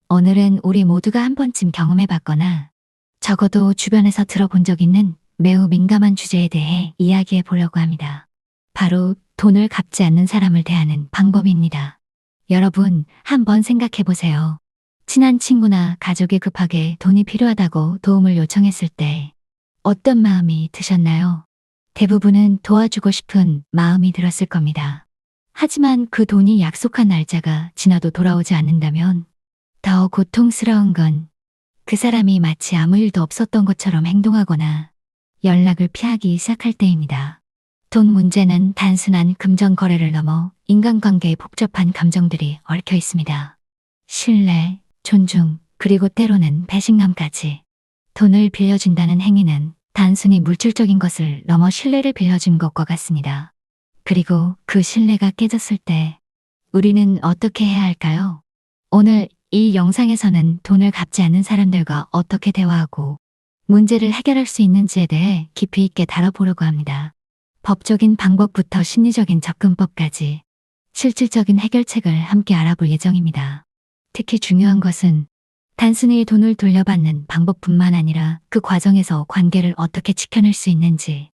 오늘은 우리 모두가 한 번쯤 경험해봤거나 적어도 주변에서 들어본 적 있는 매우 민감한 주제에 대해 이야기해 보려고 합니다. 바로 돈을 갚지 않는 사람을 대하는 방법입니다. 여러분, 한번 생각해 보세요. 친한 친구나 가족이 급하게 돈이 필요하다고 도움을 요청했을 때 어떤 마음이 드셨나요? 대부분은 도와주고 싶은 마음이 들었을 겁니다. 하지만 그 돈이 약속한 날짜가 지나도 돌아오지 않는다면 더 고통스러운 건 그 사람이 마치 아무 일도 없었던 것처럼 행동하거나 연락을 피하기 시작할 때입니다. 돈 문제는 단순한 금전 거래를 넘어 인간관계에 복잡한 감정들이 얽혀 있습니다. 신뢰, 존중, 그리고 때로는 배신감까지. 돈을 빌려준다는 행위는 단순히 물질적인 것을 넘어 신뢰를 빌려준 것과 같습니다. 그리고 그 신뢰가 깨졌을 때 우리는 어떻게 해야 할까요? 오늘 이 영상에서는 돈을 갚지 않는 사람들과 어떻게 대화하고 문제를 해결할 수 있는지에 대해 깊이 있게 다뤄보려고 합니다. 법적인 방법부터 심리적인 접근법까지 실질적인 해결책을 함께 알아볼 예정입니다. 특히 중요한 것은 단순히 돈을 돌려받는 방법뿐만 아니라 그 과정에서 관계를 어떻게 지켜낼 수 있는지,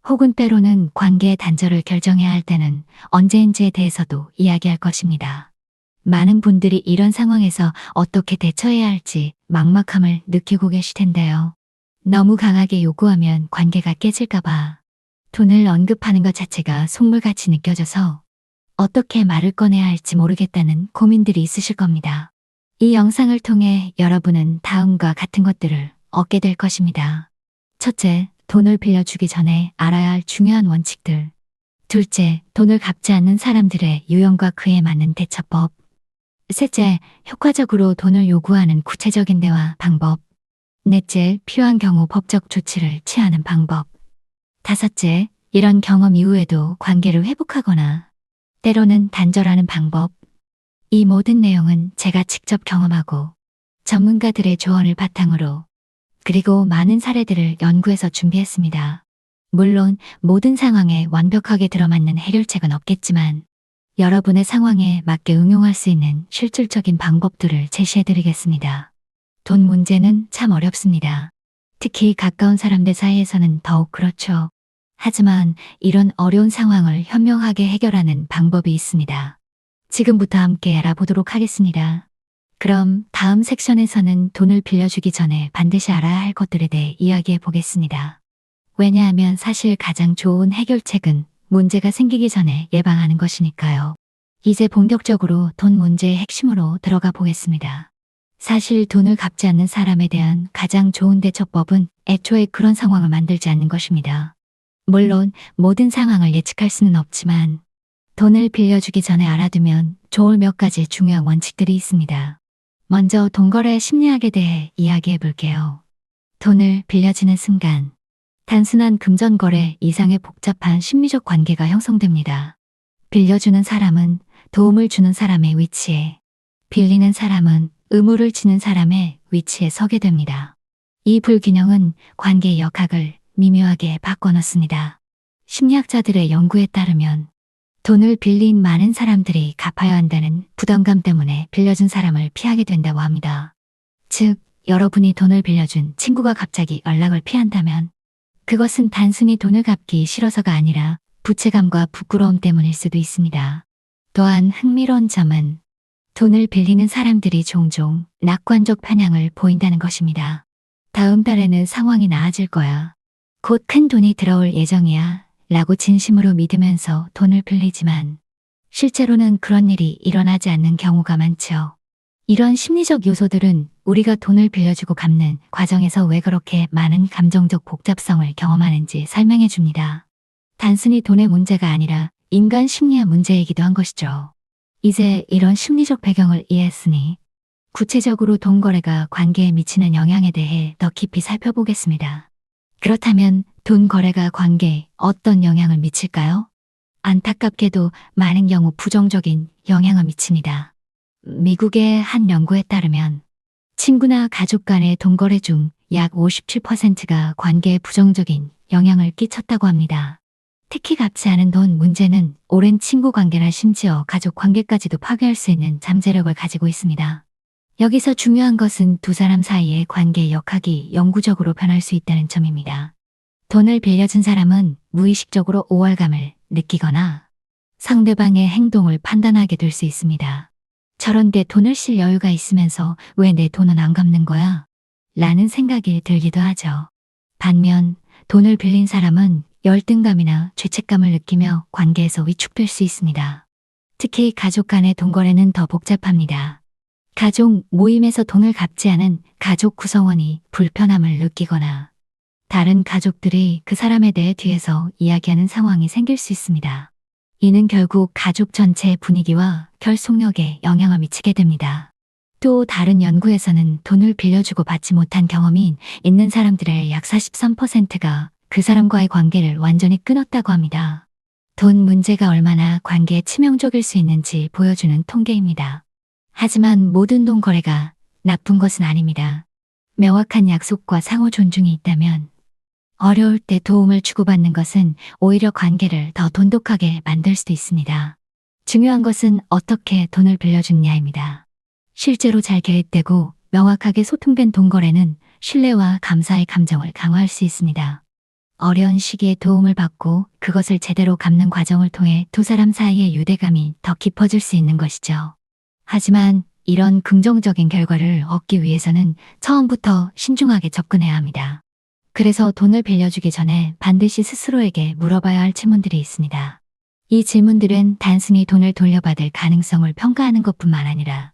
혹은 때로는 관계의 단절을 결정해야 할 때는 언제인지에 대해서도 이야기할 것입니다. 많은 분들이 이런 상황에서 어떻게 대처해야 할지 막막함을 느끼고 계실 텐데요. 너무 강하게 요구하면 관계가 깨질까봐 돈을 언급하는 것 자체가 속물같이 느껴져서 어떻게 말을 꺼내야 할지 모르겠다는 고민들이 있으실 겁니다. 이 영상을 통해 여러분은 다음과 같은 것들을 얻게 될 것입니다. 첫째, 돈을 빌려주기 전에 알아야 할 중요한 원칙들. 둘째, 돈을 갚지 않는 사람들의 유형과 그에 맞는 대처법. 셋째, 효과적으로 돈을 요구하는 구체적인 대화 방법. 넷째, 필요한 경우 법적 조치를 취하는 방법. 다섯째, 이런 경험 이후에도 관계를 회복하거나 때로는 단절하는 방법. 이 모든 내용은 제가 직접 경험하고 전문가들의 조언을 바탕으로 그리고 많은 사례들을 연구해서 준비했습니다. 물론 모든 상황에 완벽하게 들어맞는 해결책은 없겠지만 여러분의 상황에 맞게 응용할 수 있는 실질적인 방법들을 제시해드리겠습니다. 돈 문제는 참 어렵습니다. 특히 가까운 사람들 사이에서는 더욱 그렇죠. 하지만 이런 어려운 상황을 현명하게 해결하는 방법이 있습니다. 지금부터 함께 알아보도록 하겠습니다. 그럼 다음 섹션에서는 돈을 빌려주기 전에 반드시 알아야 할 것들에 대해 이야기해 보겠습니다. 왜냐하면 사실 가장 좋은 해결책은 문제가 생기기 전에 예방하는 것이니까요. 이제 본격적으로 돈 문제의 핵심으로 들어가 보겠습니다. 사실 돈을 갚지 않는 사람에 대한 가장 좋은 대처법은 애초에 그런 상황을 만들지 않는 것입니다. 물론 모든 상황을 예측할 수는 없지만 돈을 빌려주기 전에 알아두면 좋을 몇 가지 중요한 원칙들이 있습니다. 먼저 돈거래 심리학에 대해 이야기해 볼게요. 돈을 빌려주는 순간 단순한 금전거래 이상의 복잡한 심리적 관계가 형성됩니다. 빌려주는 사람은 도움을 주는 사람의 위치에, 빌리는 사람은 의무를 지는 사람의 위치에 서게 됩니다. 이 불균형은 관계의 역학을 미묘하게 바꿔놓습니다. 심리학자들의 연구에 따르면 돈을 빌린 많은 사람들이 갚아야 한다는 부담감 때문에 빌려준 사람을 피하게 된다고 합니다. 즉, 여러분이 돈을 빌려준 친구가 갑자기 연락을 피한다면 그것은 단순히 돈을 갚기 싫어서가 아니라 부채감과 부끄러움 때문일 수도 있습니다. 또한 흥미로운 점은 돈을 빌리는 사람들이 종종 낙관적 편향을 보인다는 것입니다. 다음 달에는 상황이 나아질 거야. 곧 큰 돈이 들어올 예정이야. 라고 진심으로 믿으면서 돈을 빌리지만 실제로는 그런 일이 일어나지 않는 경우가 많죠. 이런 심리적 요소들은 우리가 돈을 빌려주고 갚는 과정에서 왜 그렇게 많은 감정적 복잡성을 경험하는지 설명해 줍니다. 단순히 돈의 문제가 아니라 인간 심리의 문제이기도 한 것이죠. 이제 이런 심리적 배경을 이해했으니 구체적으로 돈 거래가 관계에 미치는 영향에 대해 더 깊이 살펴보겠습니다. 그렇다면 돈 거래가 관계에 어떤 영향을 미칠까요? 안타깝게도 많은 경우 부정적인 영향을 미칩니다. 미국의 한 연구에 따르면 친구나 가족 간의 돈 거래 중 약 57%가 관계에 부정적인 영향을 끼쳤다고 합니다. 특히 갚지 않은 돈 문제는 오랜 친구 관계나 심지어 가족 관계까지도 파괴할 수 있는 잠재력을 가지고 있습니다. 여기서 중요한 것은 두 사람 사이의 관계 역학이 영구적으로 변할 수 있다는 점입니다. 돈을 빌려준 사람은 무의식적으로 우월감을 느끼거나 상대방의 행동을 판단하게 될 수 있습니다. 저런 데 돈을 쓸 여유가 있으면서 왜 내 돈은 안 갚는 거야? 라는 생각이 들기도 하죠. 반면 돈을 빌린 사람은 열등감이나 죄책감을 느끼며 관계에서 위축될 수 있습니다. 특히 가족 간의 돈 거래는 더 복잡합니다. 가족 모임에서 돈을 갚지 않은 가족 구성원이 불편함을 느끼거나 다른 가족들이 그 사람에 대해 뒤에서 이야기하는 상황이 생길 수 있습니다. 이는 결국 가족 전체의 분위기와 결속력에 영향을 미치게 됩니다. 또 다른 연구에서는 돈을 빌려주고 받지 못한 경험이 있는 사람들의 약 43%가 그 사람과의 관계를 완전히 끊었다고 합니다. 돈 문제가 얼마나 관계에 치명적일 수 있는지 보여주는 통계입니다. 하지만 모든 돈 거래가 나쁜 것은 아닙니다. 명확한 약속과 상호 존중이 있다면 어려울 때 도움을 주고받는 것은 오히려 관계를 더 돈독하게 만들 수도 있습니다. 중요한 것은 어떻게 돈을 빌려주느냐입니다. 실제로 잘 계획되고 명확하게 소통된 돈 거래는 신뢰와 감사의 감정을 강화할 수 있습니다. 어려운 시기에 도움을 받고 그것을 제대로 갚는 과정을 통해 두 사람 사이의 유대감이 더 깊어질 수 있는 것이죠. 하지만 이런 긍정적인 결과를 얻기 위해서는 처음부터 신중하게 접근해야 합니다. 그래서 돈을 빌려주기 전에 반드시 스스로에게 물어봐야 할 질문들이 있습니다. 이 질문들은 단순히 돈을 돌려받을 가능성을 평가하는 것뿐만 아니라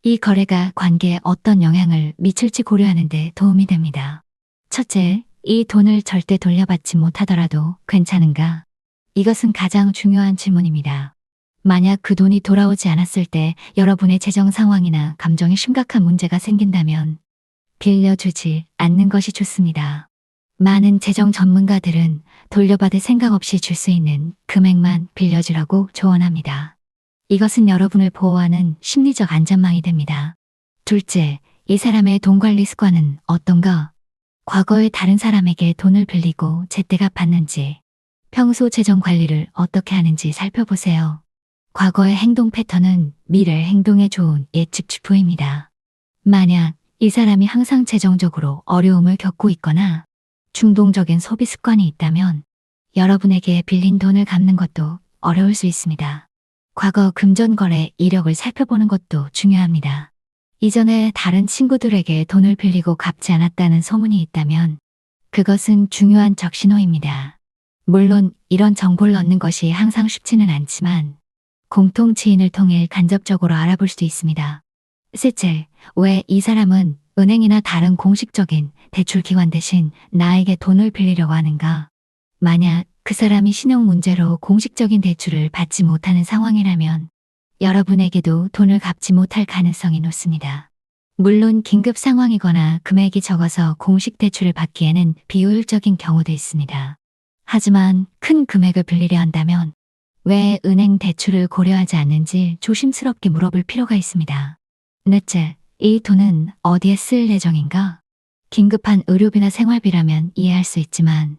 이 거래가 관계에 어떤 영향을 미칠지 고려하는 데 도움이 됩니다. 첫째, 이 돈을 절대 돌려받지 못하더라도 괜찮은가? 이것은 가장 중요한 질문입니다. 만약 그 돈이 돌아오지 않았을 때 여러분의 재정 상황이나 감정에 심각한 문제가 생긴다면 빌려주지 않는 것이 좋습니다. 많은 재정 전문가들은 돌려받을 생각 없이 줄 수 있는 금액만 빌려주라고 조언합니다. 이것은 여러분을 보호하는 심리적 안전망이 됩니다. 둘째, 이 사람의 돈 관리 습관은 어떤가? 과거에 다른 사람에게 돈을 빌리고 제때 갚았는지, 평소 재정 관리를 어떻게 하는지 살펴보세요. 과거의 행동 패턴은 미래 행동에 좋은 예측 지표입니다. 만약 이 사람이 항상 재정적으로 어려움을 겪고 있거나 충동적인 소비 습관이 있다면 여러분에게 빌린 돈을 갚는 것도 어려울 수 있습니다. 과거 금전 거래 이력을 살펴보는 것도 중요합니다. 이전에 다른 친구들에게 돈을 빌리고 갚지 않았다는 소문이 있다면 그것은 중요한 적신호입니다. 물론 이런 정보를 얻는 것이 항상 쉽지는 않지만 공통 지인을 통해 간접적으로 알아볼 수도 있습니다. 셋째, 왜 이 사람은 은행이나 다른 공식적인 대출 기관 대신 나에게 돈을 빌리려고 하는가? 만약 그 사람이 신용 문제로 공식적인 대출을 받지 못하는 상황이라면 여러분에게도 돈을 갚지 못할 가능성이 높습니다. 물론 긴급 상황이거나 금액이 적어서 공식 대출을 받기에는 비효율적인 경우도 있습니다. 하지만 큰 금액을 빌리려 한다면 왜 은행 대출을 고려하지 않는지 조심스럽게 물어볼 필요가 있습니다. 넷째, 이 돈은 어디에 쓸 예정인가? 긴급한 의료비나 생활비라면 이해할 수 있지만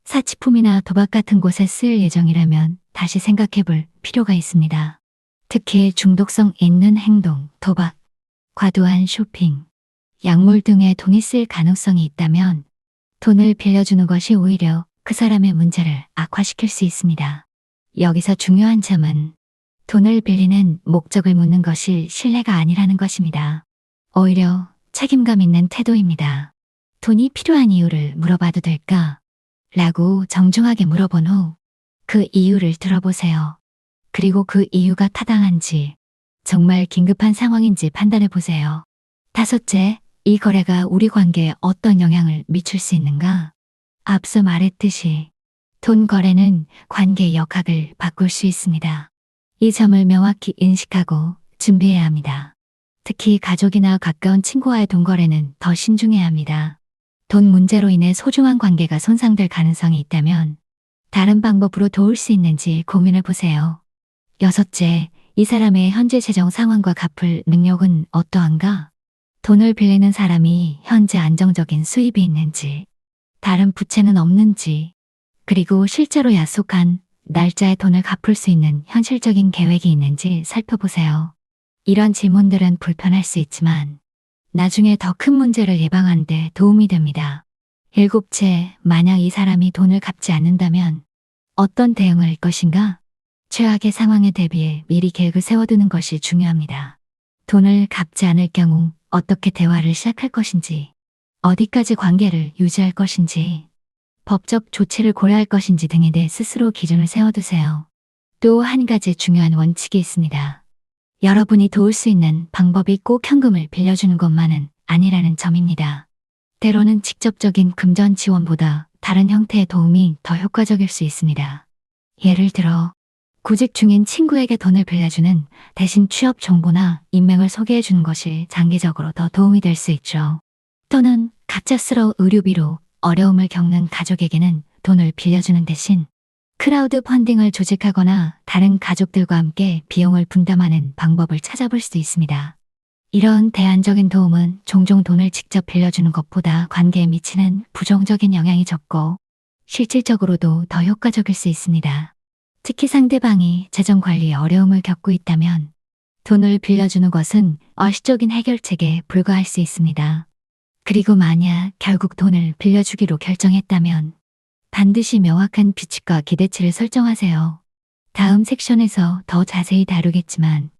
사치품이나 도박 같은 곳에 쓸 예정이라면 다시 생각해 볼 필요가 있습니다. 특히 중독성 있는 행동, 도박, 과도한 쇼핑, 약물 등에 돈이 쓸 가능성이 있다면 돈을 빌려주는 것이 오히려 그 사람의 문제를 악화시킬 수 있습니다. 여기서 중요한 점은 돈을 빌리는 목적을 묻는 것이 신뢰가 아니라는 것입니다. 오히려 책임감 있는 태도입니다. 돈이 필요한 이유를 물어봐도 될까? 라고 정중하게 물어본 후 그 이유를 들어보세요. 그리고 그 이유가 타당한지, 정말 긴급한 상황인지 판단해 보세요. 다섯째, 이 거래가 우리 관계에 어떤 영향을 미칠 수 있는가? 앞서 말했듯이 돈 거래는 관계 역학을 바꿀 수 있습니다. 이 점을 명확히 인식하고 준비해야 합니다. 특히 가족이나 가까운 친구와의 돈 거래는 더 신중해야 합니다. 돈 문제로 인해 소중한 관계가 손상될 가능성이 있다면 다른 방법으로 도울 수 있는지 고민해 보세요. 여섯째, 이 사람의 현재 재정 상황과 갚을 능력은 어떠한가? 돈을 빌리는 사람이 현재 안정적인 수입이 있는지, 다른 부채는 없는지, 그리고 실제로 약속한 날짜에 돈을 갚을 수 있는 현실적인 계획이 있는지 살펴보세요. 이런 질문들은 불편할 수 있지만 나중에 더 큰 문제를 예방하는 데 도움이 됩니다. 일곱째, 만약 이 사람이 돈을 갚지 않는다면 어떤 대응을 할 것인가? 최악의 상황에 대비해 미리 계획을 세워두는 것이 중요합니다. 돈을 갚지 않을 경우 어떻게 대화를 시작할 것인지, 어디까지 관계를 유지할 것인지, 법적 조치를 고려할 것인지 등에 대해 스스로 기준을 세워두세요. 또 한 가지 중요한 원칙이 있습니다. 여러분이 도울 수 있는 방법이 꼭 현금을 빌려주는 것만은 아니라는 점입니다. 때로는 직접적인 금전 지원보다 다른 형태의 도움이 더 효과적일 수 있습니다. 예를 들어, 구직 중인 친구에게 돈을 빌려주는 대신 취업 정보나 인맥을 소개해 주는 것이 장기적으로 더 도움이 될 수 있죠. 또는 갑작스러운 의료비로 어려움을 겪는 가족에게는 돈을 빌려주는 대신 크라우드 펀딩을 조직하거나 다른 가족들과 함께 비용을 분담하는 방법을 찾아볼 수도 있습니다. 이런 대안적인 도움은 종종 돈을 직접 빌려주는 것보다 관계에 미치는 부정적인 영향이 적고 실질적으로도 더 효과적일 수 있습니다. 특히 상대방이 재정 관리에 어려움을 겪고 있다면 돈을 빌려주는 것은 얼시적인 해결책에 불과할 수 있습니다. 그리고 만약 결국 돈을 빌려주기로 결정했다면 반드시 명확한 규칙과 기대치를 설정하세요. 다음 섹션에서 더 자세히 다루겠지만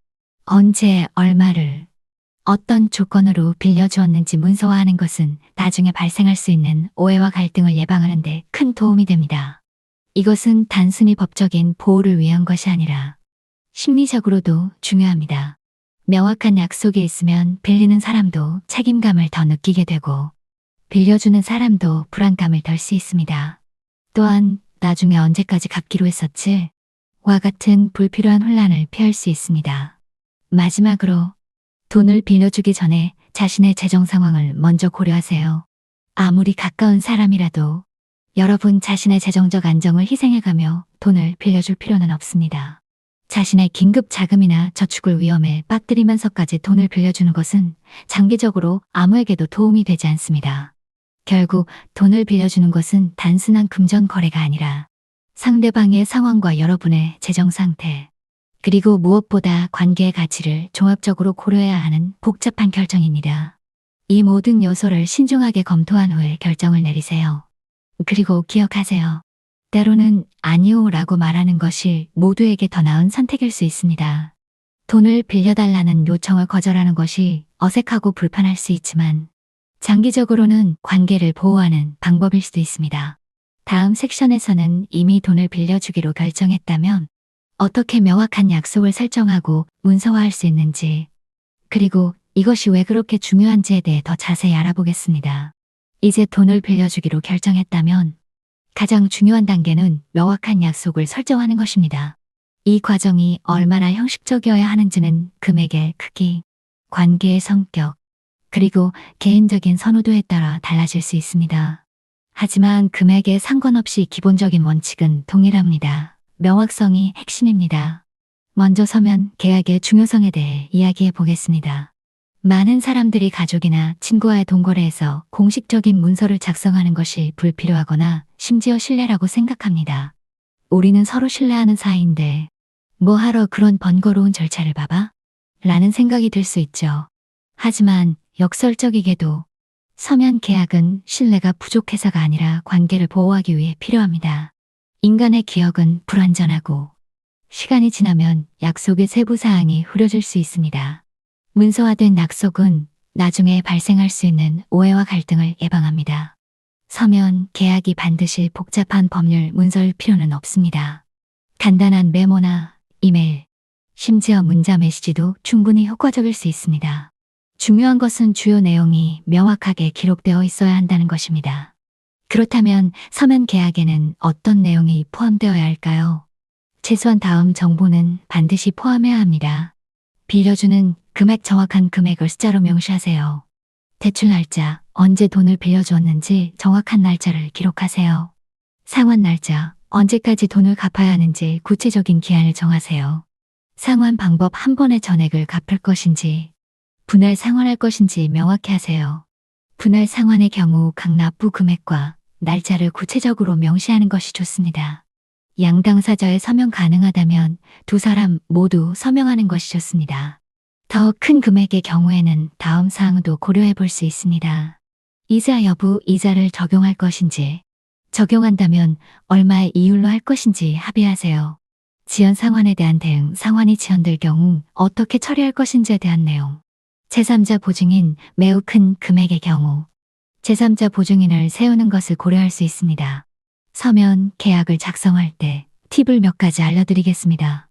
언제 얼마를 어떤 조건으로 빌려주었는지 문서화하는 것은 나중에 발생할 수 있는 오해와 갈등을 예방하는 데 큰 도움이 됩니다. 이것은 단순히 법적인 보호를 위한 것이 아니라 심리적으로도 중요합니다. 명확한 약속이 있으면 빌리는 사람도 책임감을 더 느끼게 되고 빌려주는 사람도 불안감을 덜 수 있습니다. 또한 나중에 언제까지 갚기로 했었지? 와 같은 불필요한 혼란을 피할 수 있습니다. 마지막으로 돈을 빌려주기 전에 자신의 재정 상황을 먼저 고려하세요. 아무리 가까운 사람이라도 여러분 자신의 재정적 안정을 희생해가며 돈을 빌려줄 필요는 없습니다. 자신의 긴급 자금이나 저축을 위험에 빠뜨리면서까지 돈을 빌려주는 것은 장기적으로 아무에게도 도움이 되지 않습니다. 결국 돈을 빌려주는 것은 단순한 금전 거래가 아니라 상대방의 상황과 여러분의 재정 상태, 그리고 무엇보다 관계의 가치를 종합적으로 고려해야 하는 복잡한 결정입니다. 이 모든 요소를 신중하게 검토한 후에 결정을 내리세요. 그리고 기억하세요. 때로는 아니오라고 말하는 것이 모두에게 더 나은 선택일 수 있습니다. 돈을 빌려달라는 요청을 거절하는 것이 어색하고 불편할 수 있지만 장기적으로는 관계를 보호하는 방법일 수도 있습니다. 다음 섹션에서는 이미 돈을 빌려주기로 결정했다면 어떻게 명확한 약속을 설정하고 문서화할 수 있는지, 그리고 이것이 왜 그렇게 중요한지에 대해 더 자세히 알아보겠습니다. 이제 돈을 빌려주기로 결정했다면 가장 중요한 단계는 명확한 약속을 설정하는 것입니다. 이 과정이 얼마나 형식적이어야 하는지는 금액의 크기, 관계의 성격, 그리고 개인적인 선호도에 따라 달라질 수 있습니다. 하지만 금액에 상관없이 기본적인 원칙은 동일합니다. 명확성이 핵심입니다. 먼저 서면 계약의 중요성에 대해 이야기해 보겠습니다. 많은 사람들이 가족이나 친구와의 돈거래에서 공식적인 문서를 작성하는 것이 불필요하거나 심지어 신뢰라고 생각합니다. 우리는 서로 신뢰하는 사이인데 뭐하러 그런 번거로운 절차를 밟아? 라는 생각이 들 수 있죠. 하지만 역설적이게도 서면 계약은 신뢰가 부족해서가 아니라 관계를 보호하기 위해 필요합니다. 인간의 기억은 불완전하고 시간이 지나면 약속의 세부 사항이 흐려질 수 있습니다. 문서화된 약속은 나중에 발생할 수 있는 오해와 갈등을 예방합니다. 서면 계약이 반드시 복잡한 법률 문서일 필요는 없습니다. 간단한 메모나 이메일, 심지어 문자 메시지도 충분히 효과적일 수 있습니다. 중요한 것은 주요 내용이 명확하게 기록되어 있어야 한다는 것입니다. 그렇다면 서면 계약에는 어떤 내용이 포함되어야 할까요? 최소한 다음 정보는 반드시 포함해야 합니다. 빌려주는 금액, 정확한 금액을 숫자로 명시하세요. 대출 날짜, 언제 돈을 빌려주었는지 정확한 날짜를 기록하세요. 상환 날짜, 언제까지 돈을 갚아야 하는지 구체적인 기한을 정하세요. 상환 방법, 한 번에 전액을 갚을 것인지 분할 상환할 것인지 명확히 하세요. 분할 상환의 경우 각 납부 금액과 날짜를 구체적으로 명시하는 것이 좋습니다. 양당사자의 서명 가능하다면 두 사람 모두 서명하는 것이 좋습니다. 더 큰 금액의 경우에는 다음 사항도 고려해 볼 수 있습니다. 이자 여부, 이자를 적용할 것인지, 적용한다면 얼마의 이율로 할 것인지 합의하세요. 지연 상환에 대한 대응, 상환이 지연될 경우 어떻게 처리할 것인지에 대한 내용. 제3자 보증인, 매우 큰 금액의 경우 제3자 보증인을 세우는 것을 고려할 수 있습니다. 서면 계약을 작성할 때 팁을 몇 가지 알려드리겠습니다.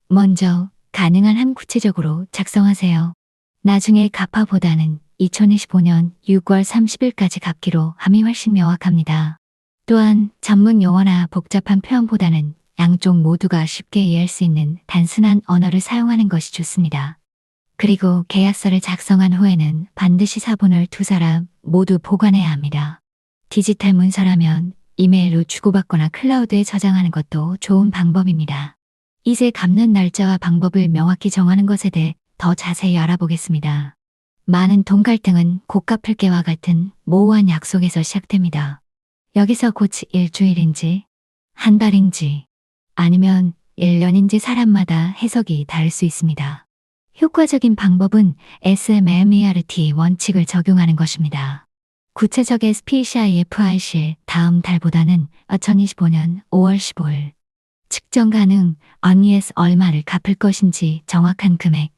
먼저 가능한 한 구체적으로 작성하세요. 나중에 갚아보다는 2025년 6월 30일까지 갚기로 함이 훨씬 명확합니다. 또한 전문 용어나 복잡한 표현보다는 양쪽 모두가 쉽게 이해할 수 있는 단순한 언어를 사용하는 것이 좋습니다. 그리고 계약서를 작성한 후에는 반드시 사본을 두 사람 모두 보관해야 합니다. 디지털 문서라면 이메일로 주고받거나 클라우드에 저장하는 것도 좋은 방법입니다. 이제 갚는 날짜와 방법을 명확히 정하는 것에 대해 더 자세히 알아보겠습니다. 많은 돈 갈등은 곧 갚을 게와 같은 모호한 약속에서 시작됩니다. 여기서 곧 일주일인지, 한 달인지, 아니면 1년인지 사람마다 해석이 다를 수 있습니다. 효과적인 방법은 SMMERT 원칙을 적용하는 것입니다. 구체적 SPCIFI 시 다음 달보다는 2025년 5월 15일 측정 가능, 언니에서 얼마를 갚을 것인지 정확한 금액,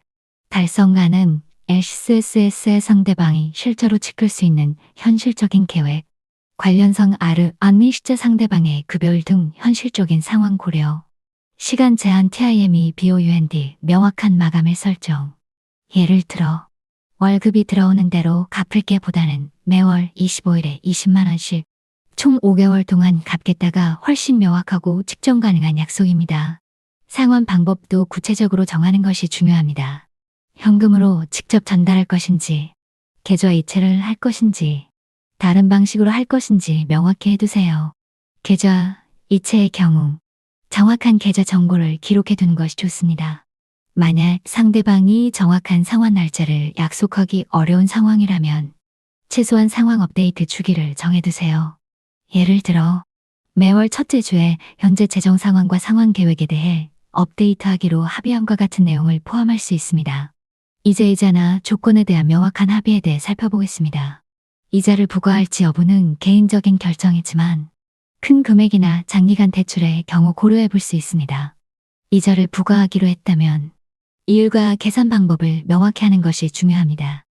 달성 가능, SSS의 상대방이 실제로 지킬 수 있는 현실적인 계획, 관련성 언니 시제 상대방의 급여일 등 현실적인 상황 고려, 시간 제한 TIME BOUND 명확한 마감일 설정. 예를 들어 월급이 들어오는 대로 갚을게 보다는 매월 25일에 20만 원씩 총 5개월 동안 갚겠다가 훨씬 명확하고 측정 가능한 약속입니다. 상환 방법도 구체적으로 정하는 것이 중요합니다. 현금으로 직접 전달할 것인지, 계좌 이체를 할 것인지, 다른 방식으로 할 것인지 명확히 해두세요. 계좌 이체의 경우 정확한 계좌 정보를 기록해 두는 것이 좋습니다. 만약 상대방이 정확한 상환 날짜를 약속하기 어려운 상황이라면 최소한 상황 업데이트 주기를 정해두세요. 예를 들어 매월 첫째 주에 현재 재정 상황과 상환 계획에 대해 업데이트하기로 합의함과 같은 내용을 포함할 수 있습니다. 이제 이자나 조건에 대한 명확한 합의에 대해 살펴보겠습니다. 이자를 부과할지 여부는 개인적인 결정이지만 큰 금액이나 장기간 대출의 경우 고려해 볼 수 있습니다. 이자를 부과하기로 했다면 이율과 계산 방법을 명확히 하는 것이 중요합니다.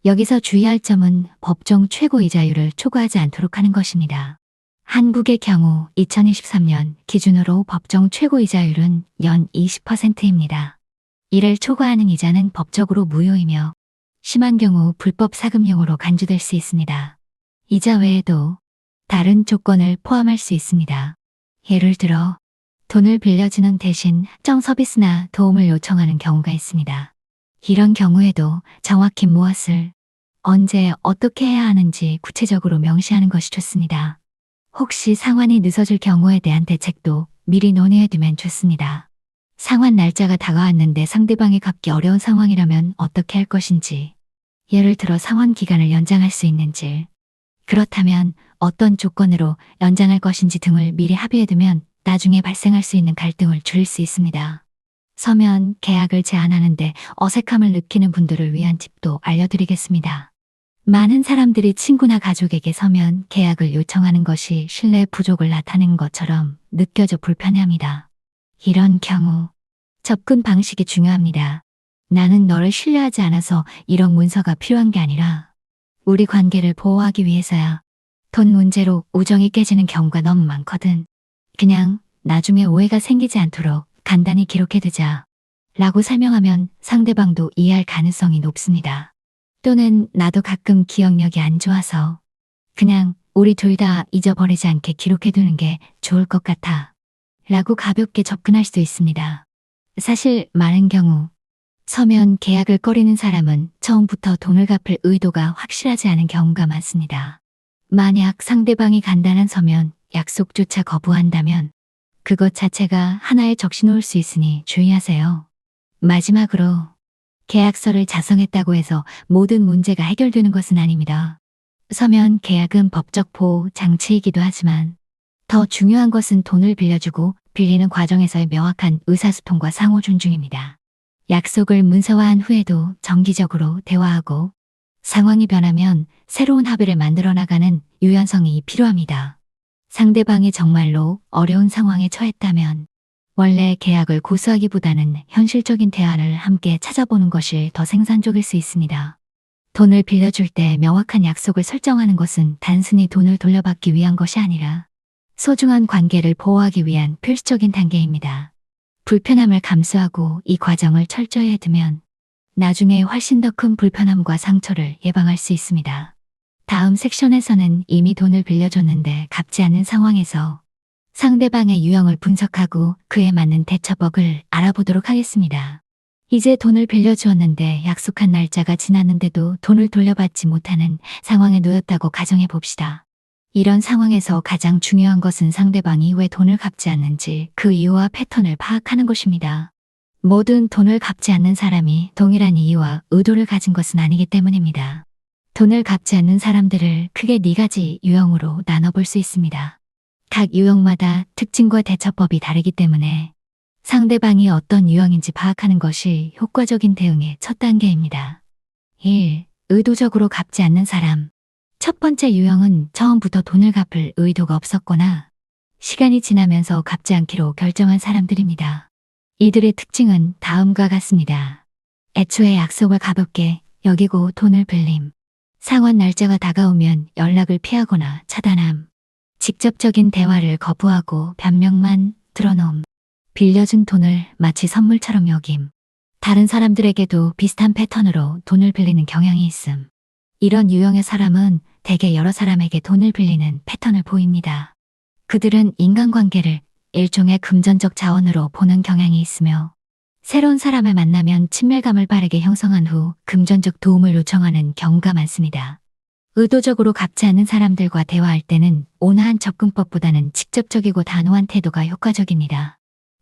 여기서 주의할 점은 법정 최고 이자율을 초과하지 않도록 하는 것입니다. 한국의 경우 2023년 기준으로 법정 최고 이자율은 연 20%입니다. 이를 초과하는 이자는 법적으로 무효이며 심한 경우 불법 사금융으로 간주될 수 있습니다. 이자 외에도 다른 조건을 포함할 수 있습니다. 예를 들어 돈을 빌려주는 대신 특정 서비스나 도움을 요청하는 경우가 있습니다. 이런 경우에도 정확히 무엇을, 언제, 어떻게 해야 하는지 구체적으로 명시하는 것이 좋습니다. 혹시 상환이 늦어질 경우에 대한 대책도 미리 논의해두면 좋습니다. 상환 날짜가 다가왔는데 상대방이 갚기 어려운 상황이라면 어떻게 할 것인지, 예를 들어 상환 기간을 연장할 수 있는지, 그렇다면 어떤 조건으로 연장할 것인지 등을 미리 합의해두면 나중에 발생할 수 있는 갈등을 줄일 수 있습니다. 서면 계약을 제안하는데 어색함을 느끼는 분들을 위한 팁도 알려드리겠습니다. 많은 사람들이 친구나 가족에게 서면 계약을 요청하는 것이 신뢰 부족을 나타내는 것처럼 느껴져 불편해합니다. 이런 경우 접근 방식이 중요합니다. 나는 너를 신뢰하지 않아서 이런 문서가 필요한 게 아니라 우리 관계를 보호하기 위해서야. 돈 문제로 우정이 깨지는 경우가 너무 많거든. 그냥 나중에 오해가 생기지 않도록 간단히 기록해두자 라고 설명하면 상대방도 이해할 가능성이 높습니다. 또는 나도 가끔 기억력이 안 좋아서 그냥 우리 둘 다 잊어버리지 않게 기록해두는 게 좋을 것 같아 라고 가볍게 접근할 수도 있습니다. 사실 많은 경우 서면 계약을 꺼리는 사람은 처음부터 돈을 갚을 의도가 확실하지 않은 경우가 많습니다. 만약 상대방이 간단한 서면 약속조차 거부한다면 그것 자체가 하나의 적신이 올 수 있으니 주의하세요. 마지막으로 계약서를 작성했다고 해서 모든 문제가 해결되는 것은 아닙니다. 서면 계약은 법적 보호 장치이기도 하지만 더 중요한 것은 돈을 빌려주고 빌리는 과정에서의 명확한 의사소통과 상호 존중입니다. 약속을 문서화한 후에도 정기적으로 대화하고 상황이 변하면 새로운 합의를 만들어 나가는 유연성이 필요합니다. 상대방이 정말로 어려운 상황에 처했다면 원래 계약을 고수하기보다는 현실적인 대안을 함께 찾아보는 것이 더 생산적일 수 있습니다. 돈을 빌려줄 때 명확한 약속을 설정하는 것은 단순히 돈을 돌려받기 위한 것이 아니라 소중한 관계를 보호하기 위한 필수적인 단계입니다. 불편함을 감수하고 이 과정을 철저히 해두면 나중에 훨씬 더 큰 불편함과 상처를 예방할 수 있습니다. 다음 섹션에서는 이미 돈을 빌려줬는데 갚지 않는 상황에서 상대방의 유형을 분석하고 그에 맞는 대처법을 알아보도록 하겠습니다. 이제 돈을 빌려주었는데 약속한 날짜가 지났는데도 돈을 돌려받지 못하는 상황에 놓였다고 가정해 봅시다. 이런 상황에서 가장 중요한 것은 상대방이 왜 돈을 갚지 않는지 그 이유와 패턴을 파악하는 것입니다. 모든 돈을 갚지 않는 사람이 동일한 이유와 의도를 가진 것은 아니기 때문입니다. 돈을 갚지 않는 사람들을 크게 4가지 유형으로 나눠볼 수 있습니다. 각 유형마다 특징과 대처법이 다르기 때문에 상대방이 어떤 유형인지 파악하는 것이 효과적인 대응의 첫 단계입니다. 1. 의도적으로 갚지 않는 사람. 첫 번째 유형은 처음부터 돈을 갚을 의도가 없었거나 시간이 지나면서 갚지 않기로 결정한 사람들입니다. 이들의 특징은 다음과 같습니다. 애초에 약속을 가볍게 여기고 돈을 빌림. 상환 날짜가 다가오면 연락을 피하거나 차단함. 직접적인 대화를 거부하고 변명만 들어놓음. 빌려준 돈을 마치 선물처럼 여김. 다른 사람들에게도 비슷한 패턴으로 돈을 빌리는 경향이 있음. 이런 유형의 사람은 대개 여러 사람에게 돈을 빌리는 패턴을 보입니다. 그들은 인간관계를 일종의 금전적 자원으로 보는 경향이 있으며 새로운 사람을 만나면 친밀감을 빠르게 형성한 후 금전적 도움을 요청하는 경우가 많습니다. 의도적으로 갚지 않는 사람들과 대화할 때는 온화한 접근법보다는 직접적이고 단호한 태도가 효과적입니다.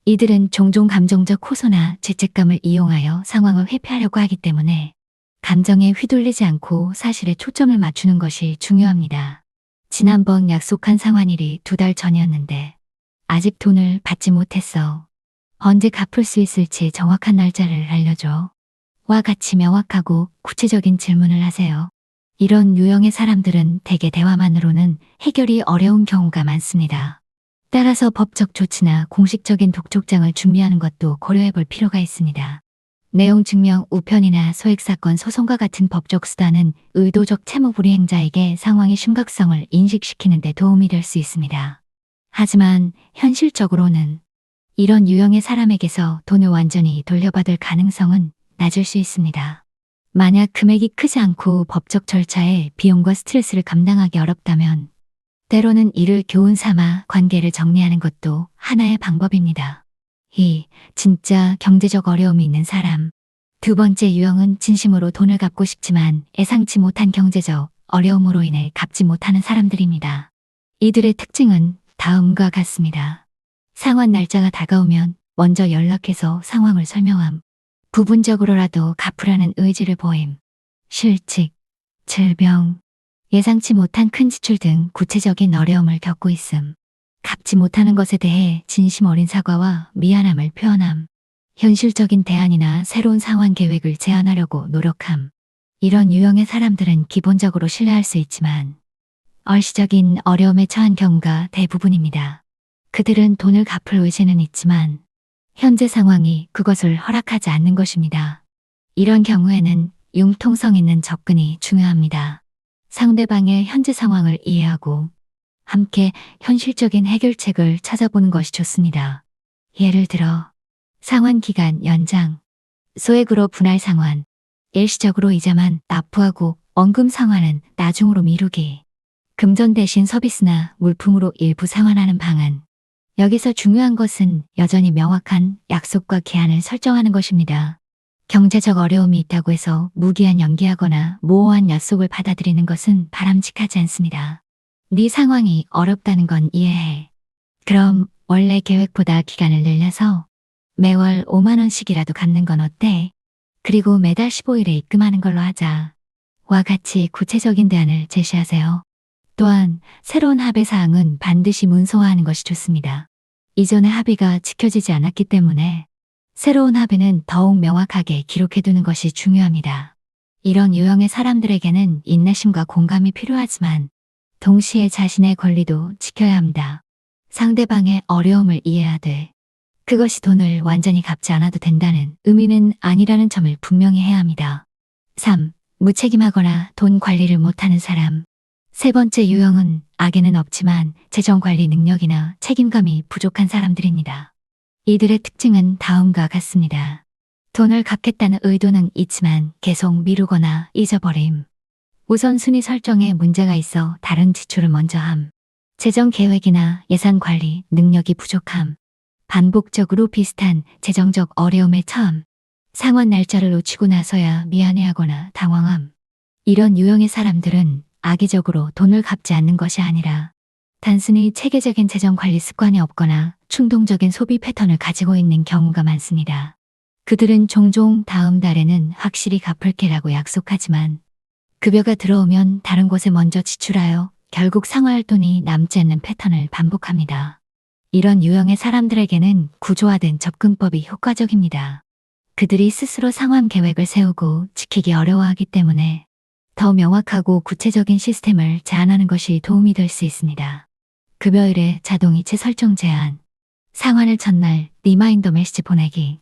이들은 종종 감정적 호소나 죄책감을 이용하여 상황을 회피하려고 하기 때문에 감정에 휘둘리지 않고 사실에 초점을 맞추는 것이 중요합니다. 지난번 약속한 상환일이 2달 전이었는데 아직 돈을 받지 못했어. 언제 갚을 수 있을지 정확한 날짜를 알려줘. 와 같이 명확하고 구체적인 질문을 하세요. 이런 유형의 사람들은 대개 대화만으로는 해결이 어려운 경우가 많습니다. 따라서 법적 조치나 공식적인 독촉장을 준비하는 것도 고려해 볼 필요가 있습니다. 내용 증명 우편이나 소액사건 소송과 같은 법적 수단은 의도적 채무 불이행자에게 상황의 심각성을 인식시키는 데 도움이 될 수 있습니다. 하지만 현실적으로는 이런 유형의 사람에게서 돈을 완전히 돌려받을 가능성은 낮을 수 있습니다. 만약 금액이 크지 않고 법적 절차에 비용과 스트레스를 감당하기 어렵다면 때로는 이를 교훈 삼아 관계를 정리하는 것도 하나의 방법입니다. 2. 진짜 경제적 어려움이 있는 사람. 두 번째 유형은 진심으로 돈을 갚고 싶지만 예상치 못한 경제적 어려움으로 인해 갚지 못하는 사람들입니다. 이들의 특징은 다음과 같습니다. 상환 날짜가 다가오면 먼저 연락해서 상황을 설명함. 부분적으로라도 갚으라는 의지를 보임. 실직, 질병, 예상치 못한 큰 지출 등 구체적인 어려움을 겪고 있음. 갚지 못하는 것에 대해 진심 어린 사과와 미안함을 표현함. 현실적인 대안이나 새로운 상환 계획을 제안하려고 노력함. 이런 유형의 사람들은 기본적으로 신뢰할 수 있지만 얼시적인 어려움에 처한 경우가 대부분입니다. 그들은 돈을 갚을 의지는 있지만 현재 상황이 그것을 허락하지 않는 것입니다. 이런 경우에는 융통성 있는 접근이 중요합니다. 상대방의 현재 상황을 이해하고 함께 현실적인 해결책을 찾아보는 것이 좋습니다. 예를 들어 상환 기간 연장, 소액으로 분할 상환, 일시적으로 이자만 납부하고 원금 상환은 나중으로 미루기, 금전 대신 서비스나 물품으로 일부 상환하는 방안. 여기서 중요한 것은 여전히 명확한 약속과 기한을 설정하는 것입니다. 경제적 어려움이 있다고 해서 무기한 연기하거나 모호한 약속을 받아들이는 것은 바람직하지 않습니다. 네 상황이 어렵다는 건 이해해. 그럼 원래 계획보다 기간을 늘려서 매월 5만 원씩이라도 갚는 건 어때? 그리고 매달 15일에 입금하는 걸로 하자. 와 같이 구체적인 대안을 제시하세요. 또한 새로운 합의 사항은 반드시 문서화하는 것이 좋습니다. 이전의 합의가 지켜지지 않았기 때문에 새로운 합의는 더욱 명확하게 기록해두는 것이 중요합니다. 이런 유형의 사람들에게는 인내심과 공감이 필요하지만 동시에 자신의 권리도 지켜야 합니다. 상대방의 어려움을 이해하되 그것이 돈을 완전히 갚지 않아도 된다는 의미는 아니라는 점을 분명히 해야 합니다. 3. 무책임하거나 돈 관리를 못하는 사람. 세 번째 유형은 악에는 없지만 재정관리 능력이나 책임감이 부족한 사람들입니다. 이들의 특징은 다음과 같습니다. 돈을 갚겠다는 의도는 있지만 계속 미루거나 잊어버림. 우선순위 설정에 문제가 있어 다른 지출을 먼저 함. 재정 계획이나 예산 관리 능력이 부족함. 반복적으로 비슷한 재정적 어려움에 처함. 상환 날짜를 놓치고 나서야 미안해하거나 당황함. 이런 유형의 사람들은 악의적으로 돈을 갚지 않는 것이 아니라 단순히 체계적인 재정 관리 습관이 없거나 충동적인 소비 패턴을 가지고 있는 경우가 많습니다. 그들은 종종 다음 달에는 확실히 갚을게라고 약속하지만 급여가 들어오면 다른 곳에 먼저 지출하여 결국 상환할 돈이 남지 않는 패턴을 반복합니다. 이런 유형의 사람들에게는 구조화된 접근법이 효과적입니다. 그들이 스스로 상환 계획을 세우고 지키기 어려워하기 때문에 더 명확하고 구체적인 시스템을 제안하는 것이 도움이 될 수 있습니다. 급여일에 자동이체 설정 제한, 상환일 전날 리마인더 메시지 보내기,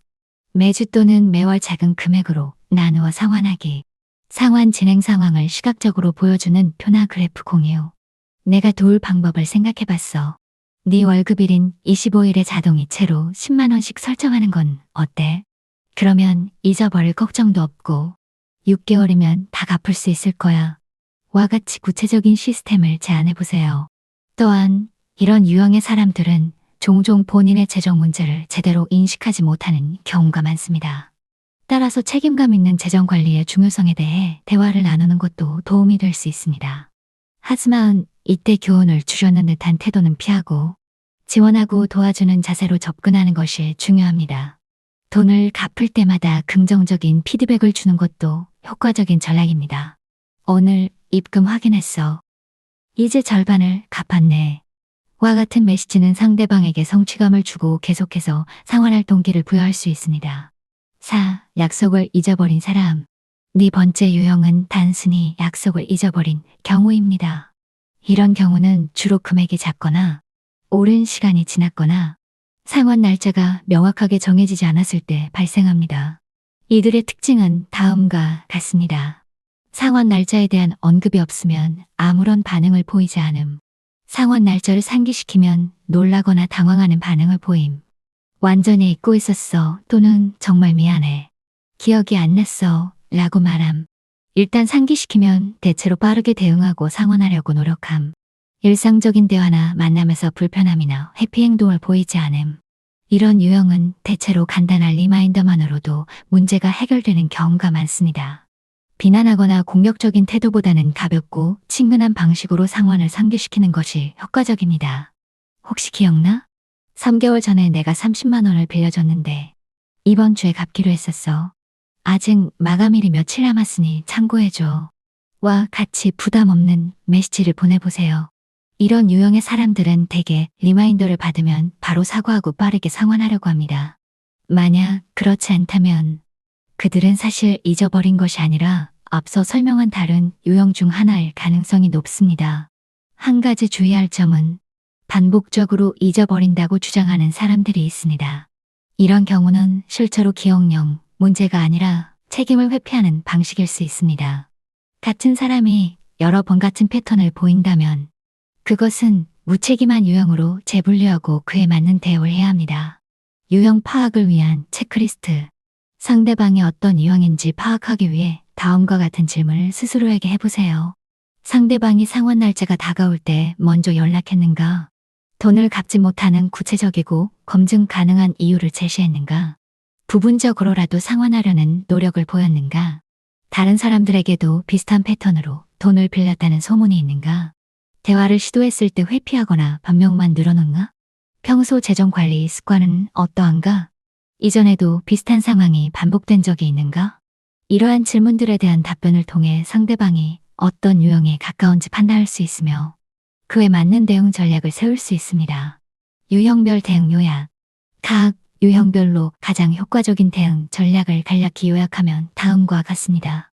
매주 또는 매월 작은 금액으로 나누어 상환하기, 상환 진행 상황을 시각적으로 보여주는 표나 그래프 공유. 내가 도울 방법을 생각해봤어. 네 월급일인 25일에 자동이체로 10만 원씩 설정하는 건 어때? 그러면 잊어버릴 걱정도 없고 6개월이면 다 갚을 수 있을 거야. 와 같이 구체적인 시스템을 제안해보세요. 또한 이런 유형의 사람들은 종종 본인의 재정 문제를 제대로 인식하지 못하는 경우가 많습니다. 따라서 책임감 있는 재정 관리의 중요성에 대해 대화를 나누는 것도 도움이 될 수 있습니다. 하지만 이때 교훈을 주려는 듯한 태도는 피하고 지원하고 도와주는 자세로 접근하는 것이 중요합니다. 돈을 갚을 때마다 긍정적인 피드백을 주는 것도 효과적인 전략입니다. 오늘 입금 확인했어. 이제 절반을 갚았네. 와 같은 메시지는 상대방에게 성취감을 주고 계속해서 상환할 동기를 부여할 수 있습니다. 4. 약속을 잊어버린 사람. 네 번째 유형은 단순히 약속을 잊어버린 경우입니다. 이런 경우는 주로 금액이 작거나 오랜 시간이 지났거나 상환 날짜가 명확하게 정해지지 않았을 때 발생합니다. 이들의 특징은 다음과 같습니다. 상환 날짜에 대한 언급이 없으면 아무런 반응을 보이지 않음. 상환 날짜를 상기시키면 놀라거나 당황하는 반응을 보임. 완전히 잊고 있었어 또는 정말 미안해. 기억이 안 났어 라고 말함. 일단 상기시키면 대체로 빠르게 대응하고 상환하려고 노력함. 일상적인 대화나 만남에서 불편함이나 회피 행동을 보이지 않음. 이런 유형은 대체로 간단한 리마인더만으로도 문제가 해결되는 경우가 많습니다. 비난하거나 공격적인 태도보다는 가볍고 친근한 방식으로 상환을 상기시키는 것이 효과적입니다. 혹시 기억나? 3개월 전에 내가 30만 원을 빌려줬는데 이번 주에 갚기로 했었어. 아직 마감일이 며칠 남았으니 참고해줘. 와 같이 부담 없는 메시지를 보내보세요. 이런 유형의 사람들은 대개 리마인더를 받으면 바로 사과하고 빠르게 상환하려고 합니다. 만약 그렇지 않다면 그들은 사실 잊어버린 것이 아니라 앞서 설명한 다른 유형 중 하나일 가능성이 높습니다. 한 가지 주의할 점은 반복적으로 잊어버린다고 주장하는 사람들이 있습니다. 이런 경우는 실제로 기억력 문제가 아니라 책임을 회피하는 방식일 수 있습니다. 같은 사람이 여러 번 같은 패턴을 보인다면 그것은 무책임한 유형으로 재분류하고 그에 맞는 대응을 해야 합니다. 유형 파악을 위한 체크리스트. 상대방이 어떤 유형인지 파악하기 위해 다음과 같은 질문을 스스로에게 해보세요. 상대방이 상환 날짜가 다가올 때 먼저 연락했는가? 돈을 갚지 못하는 구체적이고 검증 가능한 이유를 제시했는가? 부분적으로라도 상환하려는 노력을 보였는가? 다른 사람들에게도 비슷한 패턴으로 돈을 빌렸다는 소문이 있는가? 대화를 시도했을 때 회피하거나 변명만 늘어놓나? 평소 재정관리 습관은 어떠한가? 이전에도 비슷한 상황이 반복된 적이 있는가? 이러한 질문들에 대한 답변을 통해 상대방이 어떤 유형에 가까운지 판단할 수 있으며 그에 맞는 대응 전략을 세울 수 있습니다. 유형별 대응 요약. 각 유형별로 가장 효과적인 대응 전략을 간략히 요약하면 다음과 같습니다.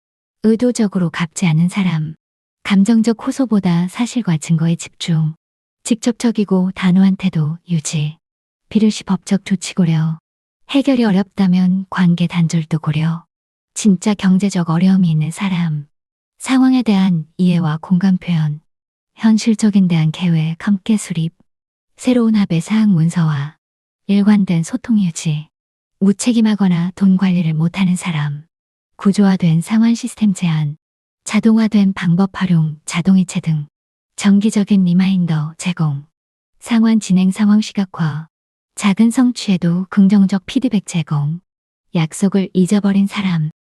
의도적으로 갚지 않는 사람. 감정적 호소보다 사실과 증거에 집중. 직접적이고 단호한 태도 유지. 비르시 법적 조치 고려. 해결이 어렵다면 관계 단절도 고려. 진짜 경제적 어려움이 있는 사람. 상황에 대한 이해와 공감 표현. 현실적인 대한 계획 함께 수립. 새로운 합의 사항 문서와 일관된 소통 유지. 무책임하거나 돈 관리를 못하는 사람. 구조화된 상환 시스템 제한. 자동화된 방법 활용, 자동이체 등. 정기적인 리마인더 제공. 상환 진행 상황 시각화. 작은 성취에도 긍정적 피드백 제공. 약속을 잊어버린 사람.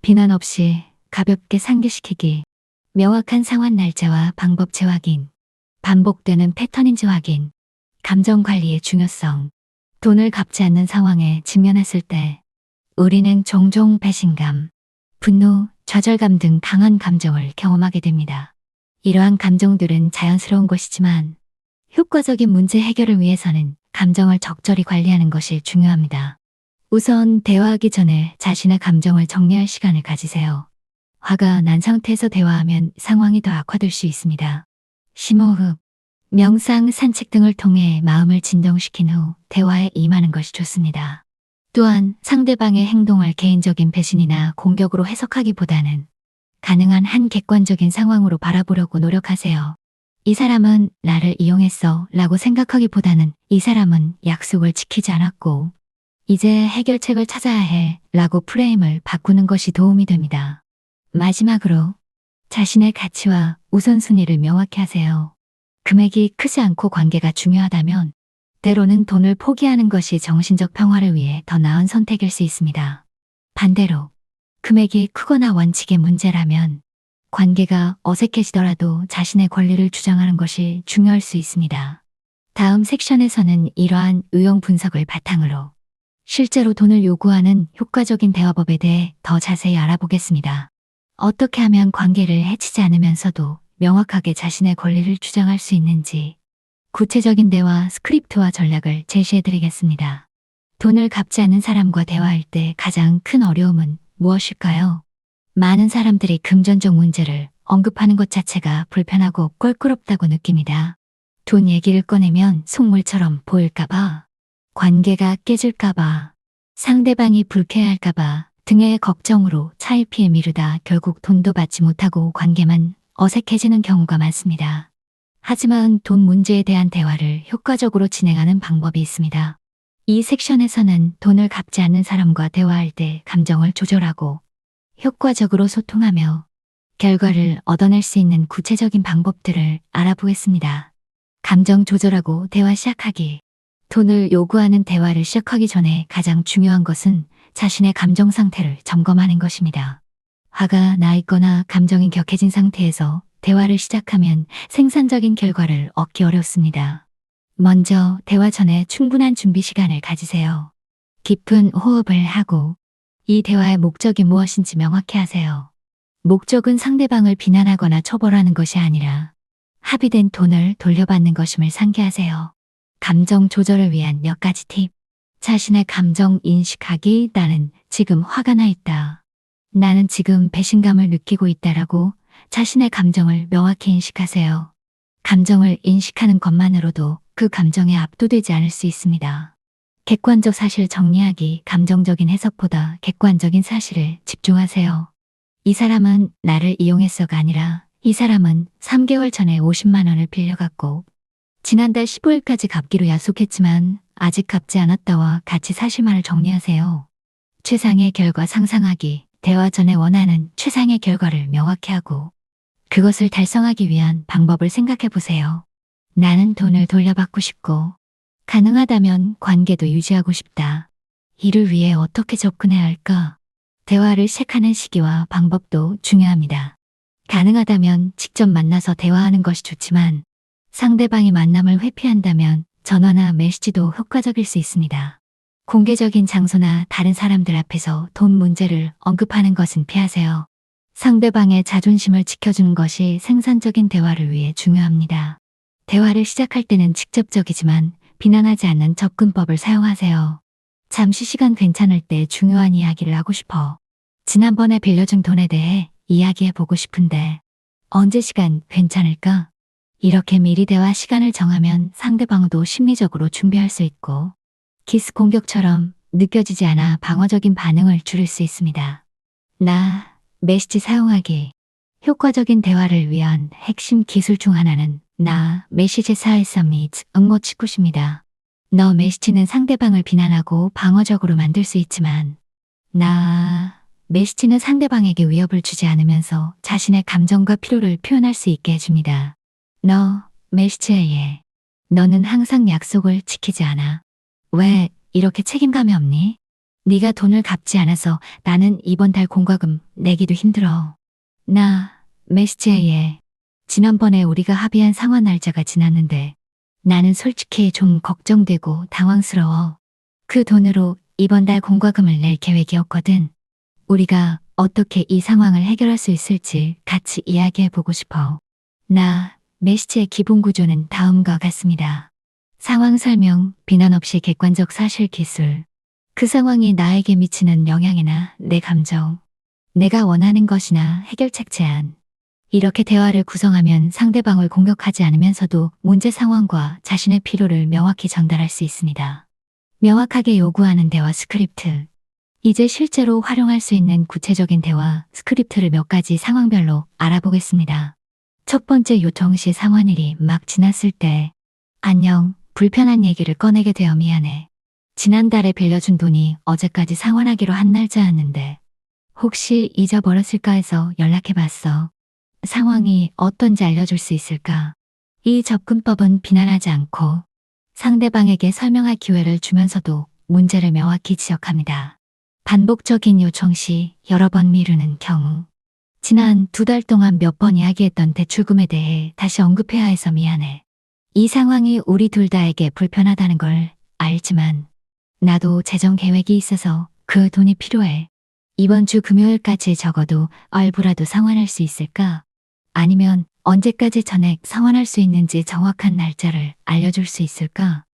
비난 없이 가볍게 상기시키기. 명확한 상환 날짜와 방법 재확인. 반복되는 패턴인지 확인. 감정 관리의 중요성. 돈을 갚지 않는 상황에 직면했을 때 우리는 종종 배신감, 분노, 좌절감 등 강한 감정을 경험하게 됩니다. 이러한 감정들은 자연스러운 것이지만 효과적인 문제 해결을 위해서는 감정을 적절히 관리하는 것이 중요합니다. 우선 대화하기 전에 자신의 감정을 정리할 시간을 가지세요. 화가 난 상태에서 대화하면 상황이 더 악화될 수 있습니다. 심호흡, 명상, 산책 등을 통해 마음을 진정시킨 후 대화에 임하는 것이 좋습니다. 또한 상대방의 행동을 개인적인 배신이나 공격으로 해석하기보다는 가능한 한 객관적인 상황으로 바라보려고 노력하세요. 이 사람은 나를 이용했어 라고 생각하기보다는 이 사람은 약속을 지키지 않았고 이제 해결책을 찾아야 해 라고 프레임을 바꾸는 것이 도움이 됩니다. 마지막으로 자신의 가치와 우선순위를 명확히 하세요. 금액이 크지 않고 관계가 중요하다면 때로는 돈을 포기하는 것이 정신적 평화를 위해 더 나은 선택일 수 있습니다. 반대로 금액이 크거나 원칙의 문제라면 관계가 어색해지더라도 자신의 권리를 주장하는 것이 중요할 수 있습니다. 다음 섹션에서는 이러한 유형 분석을 바탕으로 실제로 돈을 요구하는 효과적인 대화법에 대해 더 자세히 알아보겠습니다. 어떻게 하면 관계를 해치지 않으면서도 명확하게 자신의 권리를 주장할 수 있는지 구체적인 대화 스크립트와 전략을 제시해드리겠습니다. 돈을 갚지 않는 사람과 대화할 때 가장 큰 어려움은 무엇일까요? 많은 사람들이 금전적 문제를 언급하는 것 자체가 불편하고 껄끄럽다고 느낍니다. 돈 얘기를 꺼내면 속물처럼 보일까봐, 관계가 깨질까봐, 상대방이 불쾌해할까봐 등의 걱정으로 차일피일 미루다 결국 돈도 받지 못하고 관계만 어색해지는 경우가 많습니다. 하지만 돈 문제에 대한 대화를 효과적으로 진행하는 방법이 있습니다. 이 섹션에서는 돈을 갚지 않는 사람과 대화할 때 감정을 조절하고 효과적으로 소통하며 결과를 얻어낼 수 있는 구체적인 방법들을 알아보겠습니다. 감정 조절하고 대화 시작하기. 돈을 요구하는 대화를 시작하기 전에 가장 중요한 것은 자신의 감정 상태를 점검하는 것입니다. 화가 나 있거나 감정이 격해진 상태에서 대화를 시작하면 생산적인 결과를 얻기 어렵습니다. 먼저 대화 전에 충분한 준비 시간을 가지세요. 깊은 호흡을 하고 이 대화의 목적이 무엇인지 명확히 하세요. 목적은 상대방을 비난하거나 처벌하는 것이 아니라 합의된 돈을 돌려받는 것임을 상기하세요. 감정 조절을 위한 몇 가지 팁. 자신의 감정 인식하기. 나는 지금 화가 나 있다. 나는 지금 배신감을 느끼고 있다라고 자신의 감정을 명확히 인식하세요. 감정을 인식하는 것만으로도 그 감정에 압도되지 않을 수 있습니다. 객관적 사실 정리하기. 감정적인 해석보다 객관적인 사실을 집중하세요. 이 사람은 나를 이용했어가 아니라 이 사람은 3개월 전에 50만 원을 빌려갔고 지난달 15일까지 갚기로 약속했지만 아직 갚지 않았다와 같이 사실만을 정리하세요. 최상의 결과 상상하기. 대화 전에 원하는 최상의 결과를 명확히 하고 그것을 달성하기 위한 방법을 생각해 보세요. 나는 돈을 돌려받고 싶고 가능하다면 관계도 유지하고 싶다. 이를 위해 어떻게 접근해야 할까? 대화를 시작하는 시기와 방법도 중요합니다. 가능하다면 직접 만나서 대화하는 것이 좋지만 상대방이 만남을 회피한다면 전화나 메시지도 효과적일 수 있습니다. 공개적인 장소나 다른 사람들 앞에서 돈 문제를 언급하는 것은 피하세요. 상대방의 자존심을 지켜주는 것이 생산적인 대화를 위해 중요합니다. 대화를 시작할 때는 직접적이지만 비난하지 않는 접근법을 사용하세요. 잠시 시간 괜찮을 때 중요한 이야기를 하고 싶어. 지난번에 빌려준 돈에 대해 이야기해보고 싶은데 언제 시간 괜찮을까? 이렇게 미리 대화 시간을 정하면 상대방도 심리적으로 준비할 수 있고 키스 공격처럼 느껴지지 않아 방어적인 반응을 줄일 수 있습니다. 나 메시지 사용하기. 효과적인 대화를 위한 핵심 기술 중 하나는 나 메시지 사이서 및 응모 치굿입니다. 너 메시지는 상대방을 비난하고 방어적으로 만들 수 있지만 나 메시지는 상대방에게 위협을 주지 않으면서 자신의 감정과 필요를 표현할 수 있게 해줍니다. 너 메시지에 너는 항상 약속을 지키지 않아. 왜 이렇게 책임감이 없니? 네가 돈을 갚지 않아서 나는 이번 달 공과금 내기도 힘들어. 나 메시지에 지난번에 우리가 합의한 상환 날짜가 지났는데 나는 솔직히 좀 걱정되고 당황스러워. 그 돈으로 이번 달 공과금을 낼 계획이었거든. 우리가 어떻게 이 상황을 해결할 수 있을지 같이 이야기해보고 싶어. 나 메시지의 기본 구조는 다음과 같습니다. 상황 설명, 비난 없이 객관적 사실 기술. 그 상황이 나에게 미치는 영향이나 내 감정, 내가 원하는 것이나 해결책 제안. 이렇게 대화를 구성하면 상대방을 공격하지 않으면서도 문제 상황과 자신의 필요를 명확히 전달할 수 있습니다. 명확하게 요구하는 대화 스크립트. 이제 실제로 활용할 수 있는 구체적인 대화 스크립트를 몇 가지 상황별로 알아보겠습니다. 첫 번째 요청 시 상환일이 막 지났을 때 안녕, 불편한 얘기를 꺼내게 되어 미안해. 지난달에 빌려준 돈이 어제까지 상환하기로 한 날짜였는데 혹시 잊어버렸을까 해서 연락해봤어. 상황이 어떤지 알려줄 수 있을까? 이 접근법은 비난하지 않고 상대방에게 설명할 기회를 주면서도 문제를 명확히 지적합니다. 반복적인 요청 시 여러 번 미루는 경우. 지난 2달 동안 몇 번 이야기했던 대출금에 대해 다시 언급해야 해서 미안해. 이 상황이 우리 둘 다에게 불편하다는 걸 알지만 나도 재정 계획이 있어서 그 돈이 필요해. 이번 주 금요일까지 적어도 얼부라도 상환할 수 있을까? 아니면 언제까지 전액 상환할 수 있는지 정확한 날짜를 알려줄 수 있을까?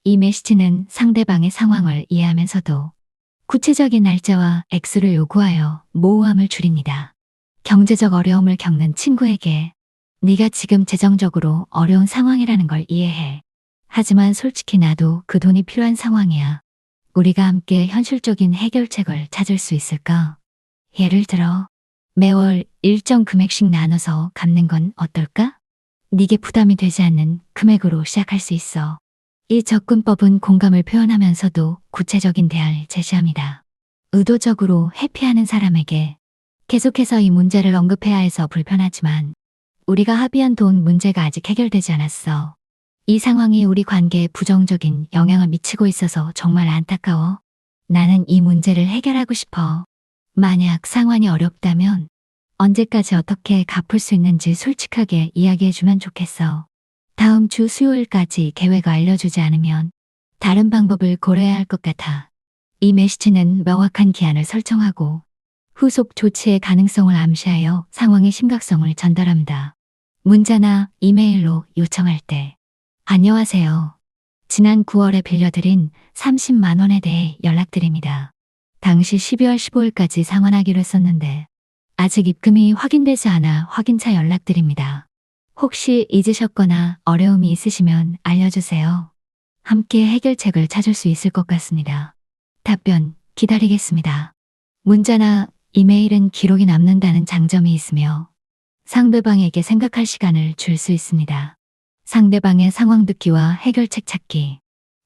이 메시지는 상대방의 상황을 이해하면서도 구체적인 날짜와 액수를 요구하여 모호함을 줄입니다. 경제적 어려움을 겪는 친구에게 네가 지금 재정적으로 어려운 상황이라는 걸 이해해. 하지만 솔직히 나도 그 돈이 필요한 상황이야. 우리가 함께 현실적인 해결책을 찾을 수 있을까? 예를 들어 매월 일정 금액씩 나눠서 갚는 건 어떨까? 네게 부담이 되지 않는 금액으로 시작할 수 있어. 이 접근법은 공감을 표현하면서도 구체적인 대안을 제시합니다. 의도적으로 회피하는 사람에게 계속해서 이 문제를 언급해야 해서 불편하지만 우리가 합의한 돈 문제가 아직 해결되지 않았어. 이 상황이 우리 관계에 부정적인 영향을 미치고 있어서 정말 안타까워. 나는 이 문제를 해결하고 싶어. 만약 상환이 어렵다면 언제까지 어떻게 갚을 수 있는지 솔직하게 이야기해주면 좋겠어. 다음 주 수요일까지 계획을 알려주지 않으면 다른 방법을 고려해야 할 것 같아. 이 메시지는 명확한 기한을 설정하고 후속 조치의 가능성을 암시하여 상황의 심각성을 전달합니다. 문자나 이메일로 요청할 때 안녕하세요. 지난 9월에 빌려드린 30만 원에 대해 연락드립니다. 당시 12월 15일까지 상환하기로 했었는데 아직 입금이 확인되지 않아 확인차 연락드립니다. 혹시 잊으셨거나 어려움이 있으시면 알려주세요. 함께 해결책을 찾을 수 있을 것 같습니다. 답변 기다리겠습니다. 문자나 이메일은 기록이 남는다는 장점이 있으며 상대방에게 생각할 시간을 줄 수 있습니다. 상대방의 상황 듣기와 해결책 찾기.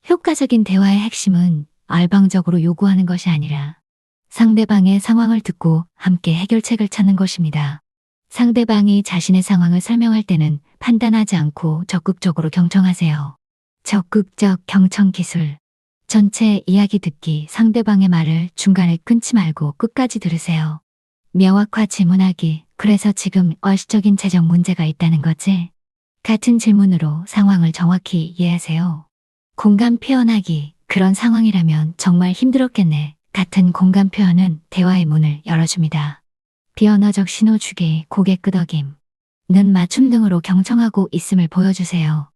효과적인 대화의 핵심은 알방적으로 요구하는 것이 아니라 상대방의 상황을 듣고 함께 해결책을 찾는 것입니다. 상대방이 자신의 상황을 설명할 때는 판단하지 않고 적극적으로 경청하세요. 적극적 경청 기술. 전체 이야기 듣기. 상대방의 말을 중간에 끊지 말고 끝까지 들으세요. 명확화 질문하기. 그래서 지금 얼시적인 재정 문제가 있다는 거지? 같은 질문으로 상황을 정확히 이해하세요. 공감 표현하기. 그런 상황이라면 정말 힘들었겠네. 같은 공감 표현은 대화의 문을 열어줍니다. 비언어적 신호 주기, 고개 끄덕임, 눈 맞춤 등으로 경청하고 있음을 보여주세요.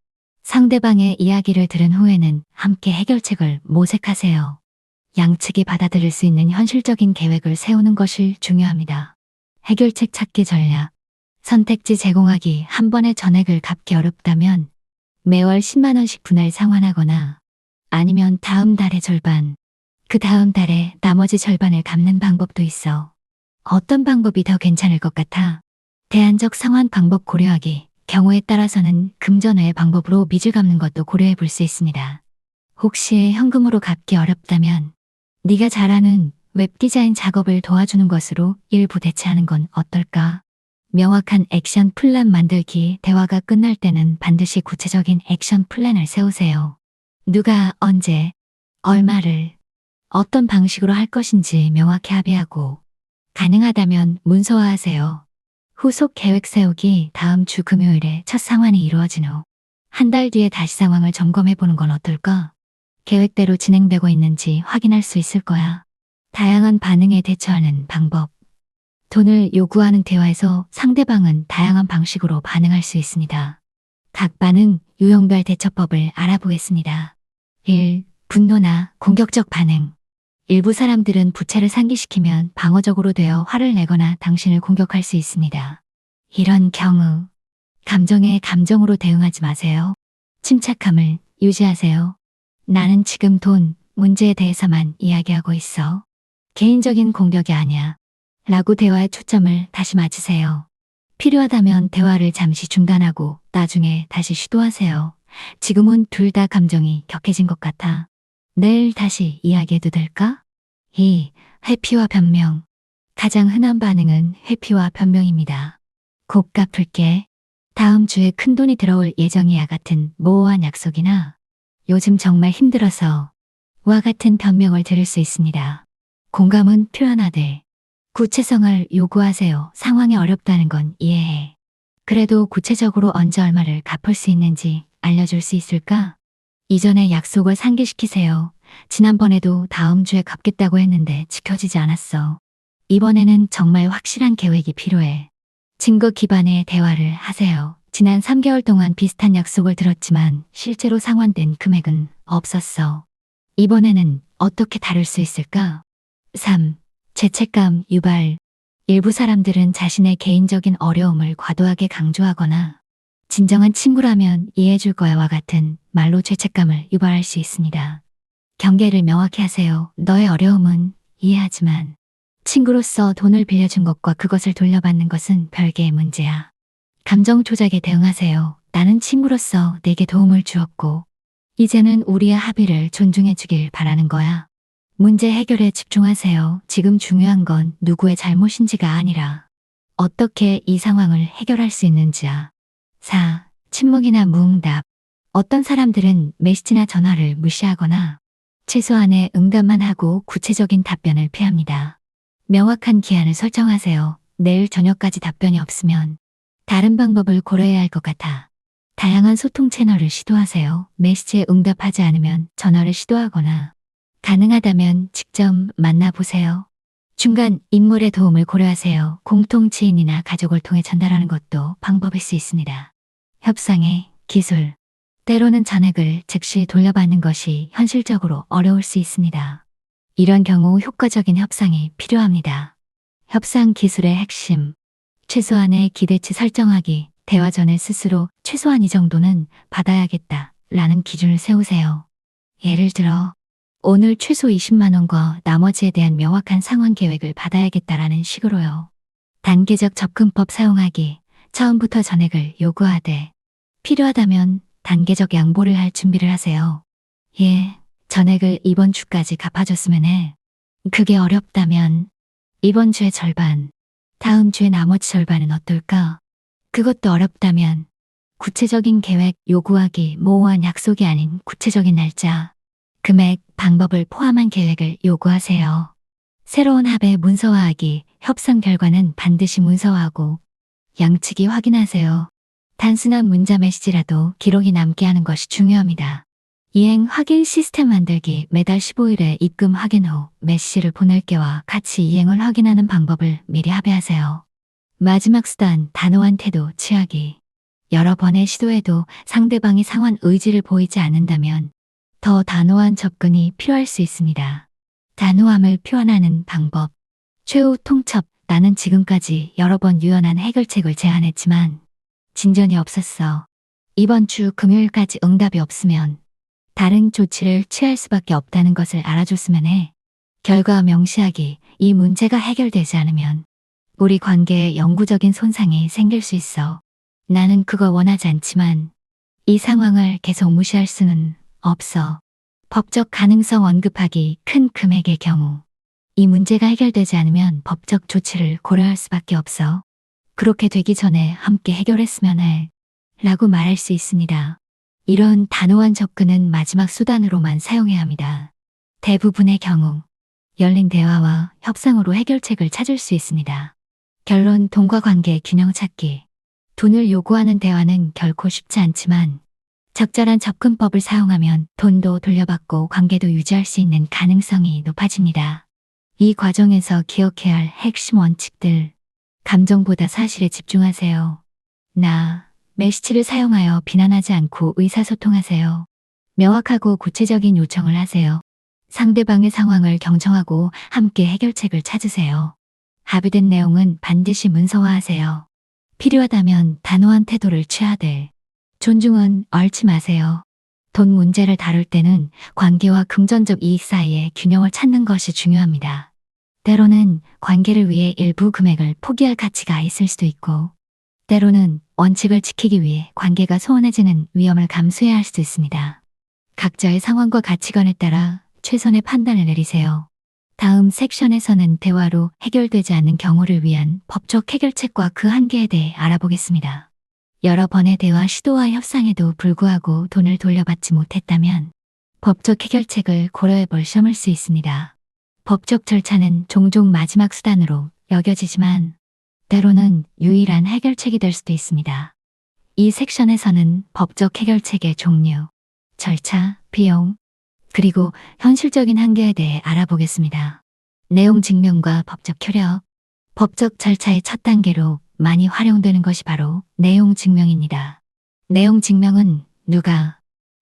상대방의 이야기를 들은 후에는 함께 해결책을 모색하세요. 양측이 받아들일 수 있는 현실적인 계획을 세우는 것이 중요합니다. 해결책 찾기 전략. 선택지 제공하기. 한 번에 전액을 갚기 어렵다면 매월 10만 원씩 분할 상환하거나 아니면 다음 달의 절반, 그 다음 달에 나머지 절반을 갚는 방법도 있어. 어떤 방법이 더 괜찮을 것 같아? 대안적 상환 방법 고려하기. 경우에 따라서는 금전 외의 방법으로 빚을 갚는 것도 고려해 볼 수 있습니다. 혹시 현금으로 갚기 어렵다면 네가 잘하는 웹디자인 작업을 도와주는 것으로 일부 대체하는 건 어떨까? 명확한 액션 플랜 만들기. 대화가 끝날 때는 반드시 구체적인 액션 플랜을 세우세요. 누가 언제, 얼마를, 어떤 방식으로 할 것인지 명확히 합의하고 가능하다면 문서화하세요. 후속 계획 세우기. 다음 주 금요일에 첫 상환이 이루어진 후 한 달 뒤에 다시 상황을 점검해 보는 건 어떨까? 계획대로 진행되고 있는지 확인할 수 있을 거야. 다양한 반응에 대처하는 방법. 돈을 요구하는 대화에서 상대방은 다양한 방식으로 반응할 수 있습니다. 각 반응, 유형별 대처법을 알아보겠습니다. 1. 분노나 공격적 반응. 일부 사람들은 부채를 상기시키면 방어적으로 되어 화를 내거나 당신을 공격할 수 있습니다. 이런 경우, 감정에 감정으로 대응하지 마세요. 침착함을 유지하세요. 나는 지금 돈, 문제에 대해서만 이야기하고 있어. 개인적인 공격이 아니야. 라고 대화의 초점을 다시 맞추세요. 필요하다면 대화를 잠시 중단하고 나중에 다시 시도하세요. 지금은 둘 다 감정이 격해진 것 같아. 내일 다시 이야기해도 될까? 2. 회피와 변명. 가장 흔한 반응은 회피와 변명입니다. 곧 갚을게. 다음 주에 큰돈이 들어올 예정이야 같은 모호한 약속이나 요즘 정말 힘들어서 와 같은 변명을 들을 수 있습니다. 공감은 표현하되 구체성을 요구하세요. 상황이 어렵다는 건 이해해. 그래도 구체적으로 언제 얼마를 갚을 수 있는지 알려줄 수 있을까? 이전에 약속을 상기시키세요. 지난번에도 다음 주에 갚겠다고 했는데 지켜지지 않았어. 이번에는 정말 확실한 계획이 필요해. 증거 기반의 대화를 하세요. 지난 3개월 동안 비슷한 약속을 들었지만 실제로 상환된 금액은 없었어. 이번에는 어떻게 다룰 수 있을까? 3. 죄책감 유발. 일부 사람들은 자신의 개인적인 어려움을 과도하게 강조하거나 진정한 친구라면 이해해줄 거야와 같은 말로 죄책감을 유발할 수 있습니다. 경계를 명확히 하세요. 너의 어려움은 이해하지만 친구로서 돈을 빌려준 것과 그것을 돌려받는 것은 별개의 문제야. 감정 조작에 대응하세요. 나는 친구로서 내게 도움을 주었고 이제는 우리의 합의를 존중해 주길 바라는 거야. 문제 해결에 집중하세요. 지금 중요한 건 누구의 잘못인지가 아니라 어떻게 이 상황을 해결할 수 있는지야. 4. 침묵이나 무응답. 어떤 사람들은 메시지나 전화를 무시하거나 최소한의 응답만 하고 구체적인 답변을 피합니다. 명확한 기한을 설정하세요. 내일 저녁까지 답변이 없으면 다른 방법을 고려해야 할 것 같아. 다양한 소통 채널을 시도하세요. 메시지에 응답하지 않으면 전화를 시도하거나 가능하다면 직접 만나보세요. 중간 인물의 도움을 고려하세요. 공통 지인이나 가족을 통해 전달하는 것도 방법일 수 있습니다. 협상의 기술. 때로는 전액을 즉시 돌려받는 것이 현실적으로 어려울 수 있습니다. 이런 경우 효과적인 협상이 필요합니다. 협상 기술의 핵심. 최소한의 기대치 설정하기. 대화 전에 스스로 최소한 이 정도는 받아야겠다 라는 기준을 세우세요. 예를 들어 오늘 최소 20만 원과 나머지에 대한 명확한 상환 계획을 받아야겠다라는 식으로요. 단계적 접근법 사용하기. 처음부터 전액을 요구하되 필요하다면 단계적 양보를 할 준비를 하세요. 예, 전액을 이번 주까지 갚아줬으면 해. 그게 어렵다면 이번 주의 절반, 다음 주의 나머지 절반은 어떨까? 그것도 어렵다면 구체적인 계획 요구하기. 모호한 약속이 아닌 구체적인 날짜, 금액, 방법을 포함한 계획을 요구하세요. 새로운 합의 문서화하기. 협상 결과는 반드시 문서화하고 양측이 확인하세요. 단순한 문자 메시지라도 기록이 남게 하는 것이 중요합니다. 이행 확인 시스템 만들기. 매달 15일에 입금 확인 후 메시지를 보낼게와 같이 이행을 확인하는 방법을 미리 합의하세요. 마지막 수단 단호한 태도 취하기. 여러 번의 시도에도 상대방이 상환 의지를 보이지 않는다면 더 단호한 접근이 필요할 수 있습니다. 단호함을 표현하는 방법. 최후 통첩. 나는 지금까지 여러 번 유연한 해결책을 제안했지만 진전이 없었어. 이번 주 금요일까지 응답이 없으면 다른 조치를 취할 수밖에 없다는 것을 알아줬으면 해. 결과 명시하기. 이 문제가 해결되지 않으면 우리 관계에 영구적인 손상이 생길 수 있어. 나는 그걸 원하지 않지만 이 상황을 계속 무시할 수는 없어. 법적 가능성 언급하기. 큰 금액의 경우 이 문제가 해결되지 않으면 법적 조치를 고려할 수밖에 없어. 그렇게 되기 전에 함께 해결했으면 해. 라고 말할 수 있습니다. 이런 단호한 접근은 마지막 수단으로만 사용해야 합니다. 대부분의 경우 열린 대화와 협상으로 해결책을 찾을 수 있습니다. 결론. 돈과 관계 균형 찾기. 돈을 요구하는 대화는 결코 쉽지 않지만 적절한 접근법을 사용하면 돈도 돌려받고 관계도 유지할 수 있는 가능성이 높아집니다. 이 과정에서 기억해야 할 핵심 원칙들. 감정보다 사실에 집중하세요. 메시지를 사용하여 비난하지 않고 의사소통하세요. 명확하고 구체적인 요청을 하세요. 상대방의 상황을 경청하고 함께 해결책을 찾으세요. 합의된 내용은 반드시 문서화하세요. 필요하다면 단호한 태도를 취하되 존중은 얽지 마세요. 돈 문제를 다룰 때는 관계와 금전적 이익 사이의 균형을 찾는 것이 중요합니다. 때로는 관계를 위해 일부 금액을 포기할 가치가 있을 수도 있고 때로는 원칙을 지키기 위해 관계가 소원해지는 위험을 감수해야 할 수도 있습니다. 각자의 상황과 가치관에 따라 최선의 판단을 내리세요. 다음 섹션에서는 대화로 해결되지 않는 경우를 위한 법적 해결책과 그 한계에 대해 알아보겠습니다. 여러 번의 대화 시도와 협상에도 불구하고 돈을 돌려받지 못했다면 법적 해결책을 고려해 볼 시험일 수 있습니다. 법적 절차는 종종 마지막 수단으로 여겨지지만 때로는 유일한 해결책이 될 수도 있습니다. 이 섹션에서는 법적 해결책의 종류, 절차, 비용, 그리고 현실적인 한계에 대해 알아보겠습니다. 내용 증명과 법적 효력. 법적 절차의 첫 단계로 많이 활용되는 것이 바로 내용 증명입니다. 내용 증명은 누가,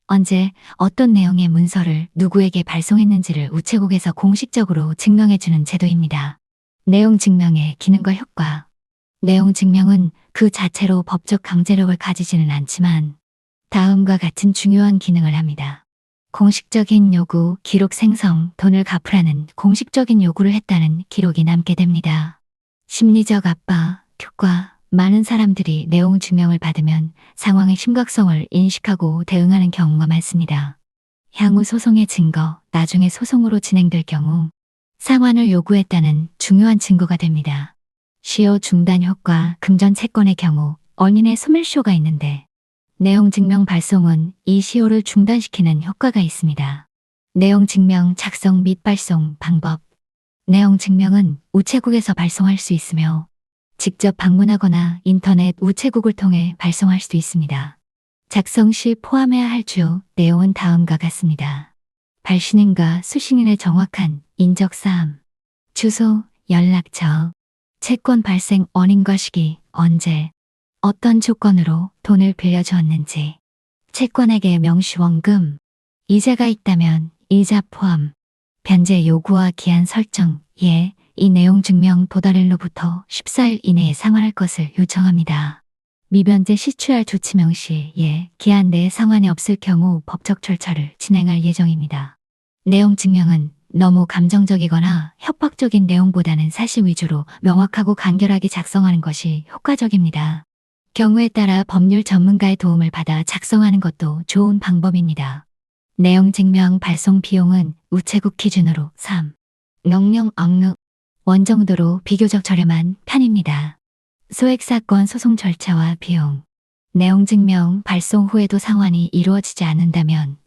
언제, 어떤 내용의 문서를 누구에게 발송했는지를 우체국에서 공식적으로 증명해주는 제도입니다. 내용 증명의 기능과 효과. 내용 증명은 그 자체로 법적 강제력을 가지지는 않지만 다음과 같은 중요한 기능을 합니다. 공식적인 요구, 기록 생성, 돈을 갚으라는 공식적인 요구를 했다는 기록이 남게 됩니다. 심리적 압박, 효과. 많은 사람들이 내용 증명을 받으면 상황의 심각성을 인식하고 대응하는 경우가 많습니다. 향후 소송의 증거, 나중에 소송으로 진행될 경우 상환을 요구했다는 중요한 증거가 됩니다. 시효 중단 효과. 금전 채권의 경우 언인의 소멸시효가 있는데 내용 증명 발송은 이 시효를 중단시키는 효과가 있습니다. 내용 증명 작성 및 발송 방법. 내용 증명은 우체국에서 발송할 수 있으며 직접 방문하거나 인터넷 우체국을 통해 발송할 수도 있습니다. 작성 시 포함해야 할 주요 내용은 다음과 같습니다. 발신인과 수신인의 정확한 인적사항, 주소, 연락처, 채권 발생 원인과 시기, 언제, 어떤 조건으로 돈을 빌려주었는지, 채권액의 명시 원금, 이자가 있다면 이자 포함, 변제 요구와 기한 설정, 이 내용 증명 도달일로부터 14일 이내에 상환할 것을 요청합니다. 미변제 시 취할 조치 명시, 기한 내에 상환이 없을 경우 법적 절차를 진행할 예정입니다. 내용 증명은 너무 감정적이거나 협박적인 내용보다는 사실 위주로 명확하고 간결하게 작성하는 것이 효과적입니다. 경우에 따라 법률 전문가의 도움을 받아 작성하는 것도 좋은 방법입니다. 내용 증명 발송 비용은 우체국 기준으로 3원 정도로 비교적 저렴한 편입니다. 소액사건 소송 절차와 비용. 내용 증명 발송 후에도 상환이 이루어지지 않는다면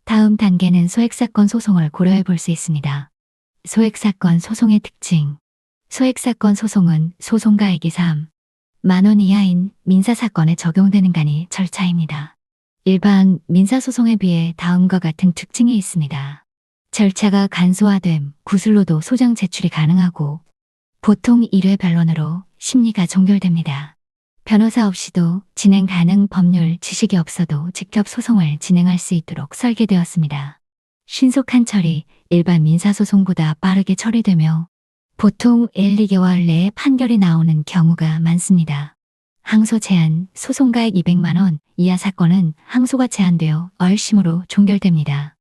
다음 단계는 소액사건 소송을 고려해 볼 수 있습니다. 소액사건 소송의 특징. 소액사건 소송은 소송가액이 3만원 이하인 민사사건에 적용되는 간이 절차입니다. 일반 민사소송에 비해 다음과 같은 특징이 있습니다. 절차가 간소화됨, 구술로도 소장 제출이 가능하고 보통 1회 변론으로 심리가 종결됩니다. 변호사 없이도 진행 가능, 법률 지식이 없어도 직접 소송을 진행할 수 있도록 설계되었습니다. 신속한 처리, 일반 민사소송보다 빠르게 처리되며 보통 1, 2개월 내에 판결이 나오는 경우가 많습니다. 항소 제한, 소송가액 200만 원 이하 사건은 항소가 제한되어 얼심으로 종결됩니다.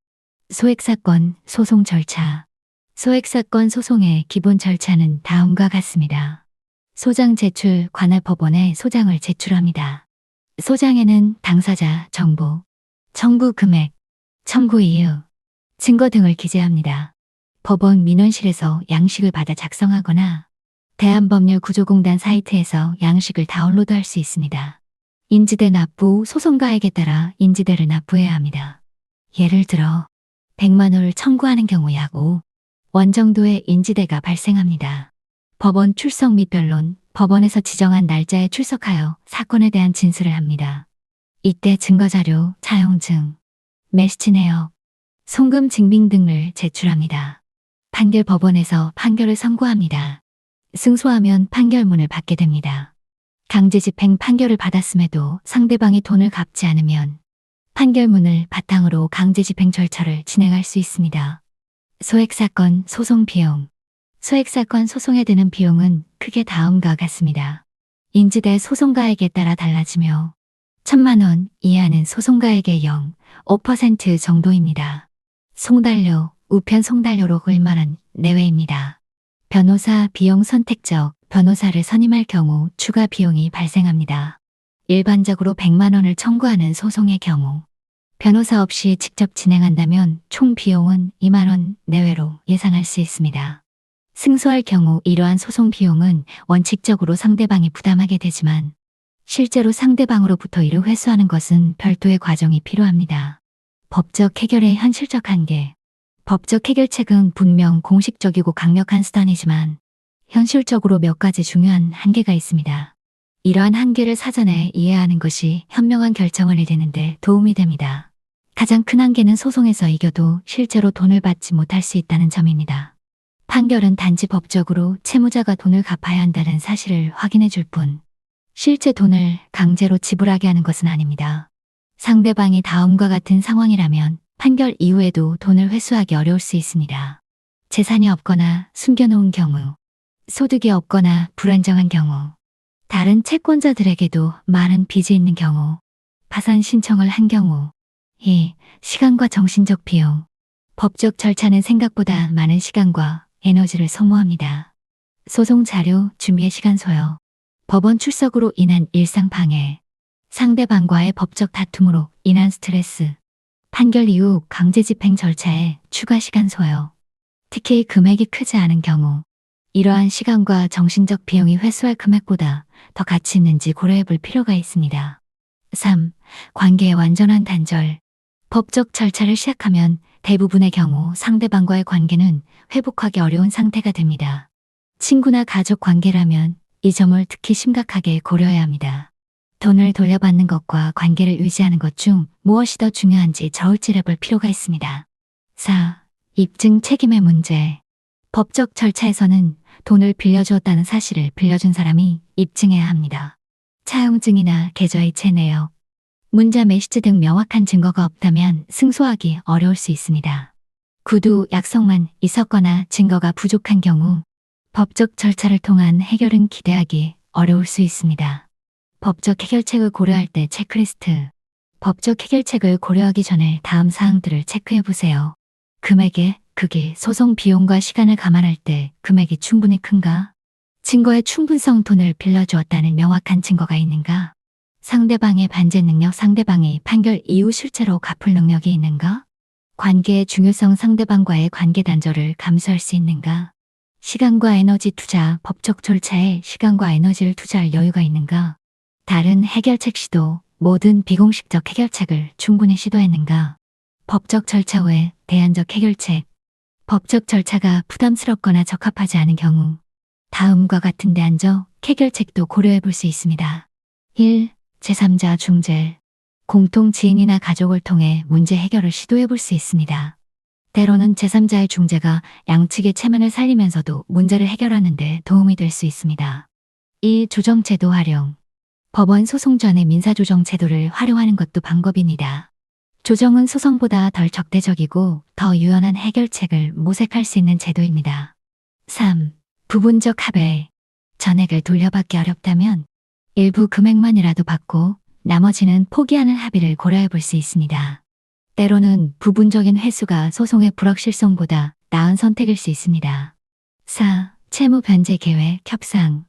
소액사건, 소송 절차. 소액사건 소송의 기본 절차는 다음과 같습니다. 소장 제출, 관할 법원에 소장을 제출합니다. 소장에는 당사자 정보, 청구 금액, 청구 이유, 증거 등을 기재합니다. 법원 민원실에서 양식을 받아 작성하거나 대한법률구조공단 사이트에서 양식을 다운로드할 수 있습니다. 인지대 납부, 소송가액에 따라 인지대를 납부해야 합니다. 예를 들어 100만 원을 청구하는 경우 약 5원 정도의 인지대가 발생합니다. 법원 출석 및 변론, 법원에서 지정한 날짜에 출석하여 사건에 대한 진술을 합니다. 이때 증거자료, 차용증, 메시지 내역, 송금 증빙 등을 제출합니다. 판결 법원에서 판결을 선고합니다. 승소하면 판결문을 받게 됩니다. 강제집행 판결을 받았음에도 상대방이 돈을 갚지 않으면 판결문을 바탕으로 강제집행 절차를 진행할 수 있습니다. 소액사건 소송 비용. 소액사건 소송에 드는 비용은 크게 다음과 같습니다. 인지대 소송가액에 따라 달라지며 1,000만 원 이하는 소송가액의 0.5% 정도입니다. 송달료, 우편 송달료로 1만 원 내외입니다. 변호사 비용 선택적, 변호사를 선임할 경우 추가 비용이 발생합니다. 일반적으로 100만 원을 청구하는 소송의 경우 변호사 없이 직접 진행한다면 총 비용은 2만 원 내외로 예상할 수 있습니다. 승소할 경우 이러한 소송 비용은 원칙적으로 상대방이 부담하게 되지만 실제로 상대방으로부터 이를 회수하는 것은 별도의 과정이 필요합니다. 법적 해결의 현실적 한계. 법적 해결책은 분명 공식적이고 강력한 수단이지만 현실적으로 몇 가지 중요한 한계가 있습니다. 이러한 한계를 사전에 이해하는 것이 현명한 결정을 내리는 데 도움이 됩니다. 가장 큰 한계는 소송에서 이겨도 실제로 돈을 받지 못할 수 있다는 점입니다. 판결은 단지 법적으로 채무자가 돈을 갚아야 한다는 사실을 확인해 줄 뿐, 실제 돈을 강제로 지불하게 하는 것은 아닙니다. 상대방이 다음과 같은 상황이라면 판결 이후에도 돈을 회수하기 어려울 수 있습니다. 재산이 없거나 숨겨놓은 경우, 소득이 없거나 불안정한 경우, 다른 채권자들에게도 많은 빚이 있는 경우, 파산 신청을 한 경우, 2. 시간과 정신적 비용. 법적 절차는 생각보다 많은 시간과 에너지를 소모합니다. 소송 자료, 준비의 시간 소요, 법원 출석으로 인한 일상 방해, 상대방과의 법적 다툼으로 인한 스트레스, 판결 이후 강제집행 절차에 추가 시간 소요, 특히 금액이 크지 않은 경우, 이러한 시간과 정신적 비용이 회수할 금액보다 더 가치 있는지 고려해 볼 필요가 있습니다. 3. 관계의 완전한 단절. 법적 절차를 시작하면 대부분의 경우 상대방과의 관계는 회복하기 어려운 상태가 됩니다. 친구나 가족 관계라면 이 점을 특히 심각하게 고려해야 합니다. 돈을 돌려받는 것과 관계를 유지하는 것 중 무엇이 더 중요한지 저울질해 볼 필요가 있습니다. 4. 입증 책임의 문제. 법적 절차에서는 돈을 빌려주었다는 사실을 빌려준 사람이 입증해야 합니다. 차용증이나 계좌이체 내역, 문자 메시지 등 명확한 증거가 없다면 승소하기 어려울 수 있습니다. 구두, 약속만 있었거나 증거가 부족한 경우 법적 절차를 통한 해결은 기대하기 어려울 수 있습니다. 법적 해결책을 고려할 때 체크리스트. 법적 해결책을 고려하기 전에 다음 사항들을 체크해 보세요. 금액의 크기, 소송 비용과 시간을 감안할 때 금액이 충분히 큰가? 증거의 충분성, 돈을 빌려주었다는 명확한 증거가 있는가? 상대방의 반제 능력, 상대방이 판결 이후 실제로 갚을 능력이 있는가? 관계의 중요성, 상대방과의 관계 단절을 감수할 수 있는가? 시간과 에너지 투자, 법적 절차에 시간과 에너지를 투자할 여유가 있는가? 다른 해결책 시도, 모든 비공식적 해결책을 충분히 시도했는가? 법적 절차 외 대안적 해결책. 법적 절차가 부담스럽거나 적합하지 않은 경우 다음과 같은 대안적 해결책도 고려해 볼 수 있습니다. 1. 제3자 중재. 공통 지인이나 가족을 통해 문제 해결을 시도해 볼 수 있습니다. 때로는 제3자의 중재가 양측의 체면을 살리면서도 문제를 해결하는 데 도움이 될 수 있습니다. 2. 조정제도 활용. 법원 소송 전에 민사조정 제도를 활용하는 것도 방법입니다. 조정은 소송보다 덜 적대적이고 더 유연한 해결책을 모색할 수 있는 제도입니다. 3. 부분적 합의. 전액을 돌려받기 어렵다면 일부 금액만이라도 받고 나머지는 포기하는 합의를 고려해 볼 수 있습니다. 때로는 부분적인 회수가 소송의 불확실성보다 나은 선택일 수 있습니다. 4. 채무 변제 계획 협상.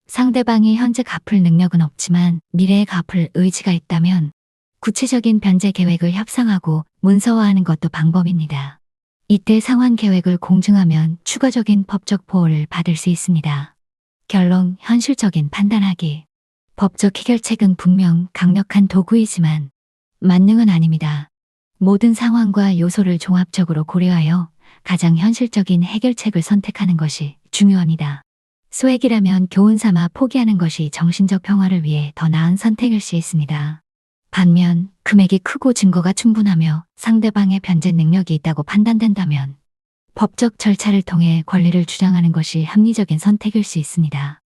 상대방이 현재 갚을 능력은 없지만 미래에 갚을 의지가 있다면 구체적인 변제 계획을 협상하고 문서화하는 것도 방법입니다. 이때 상환 계획을 공증하면 추가적인 법적 보호를 받을 수 있습니다. 결론, 현실적인 판단하기. 법적 해결책은 분명 강력한 도구이지만 만능은 아닙니다. 모든 상황과 요소를 종합적으로 고려하여 가장 현실적인 해결책을 선택하는 것이 중요합니다. 소액이라면 교훈 삼아 포기하는 것이 정신적 평화를 위해 더 나은 선택일 수 있습니다. 반면 금액이 크고 증거가 충분하며 상대방의 변제 능력이 있다고 판단된다면 법적 절차를 통해 권리를 주장하는 것이 합리적인 선택일 수 있습니다.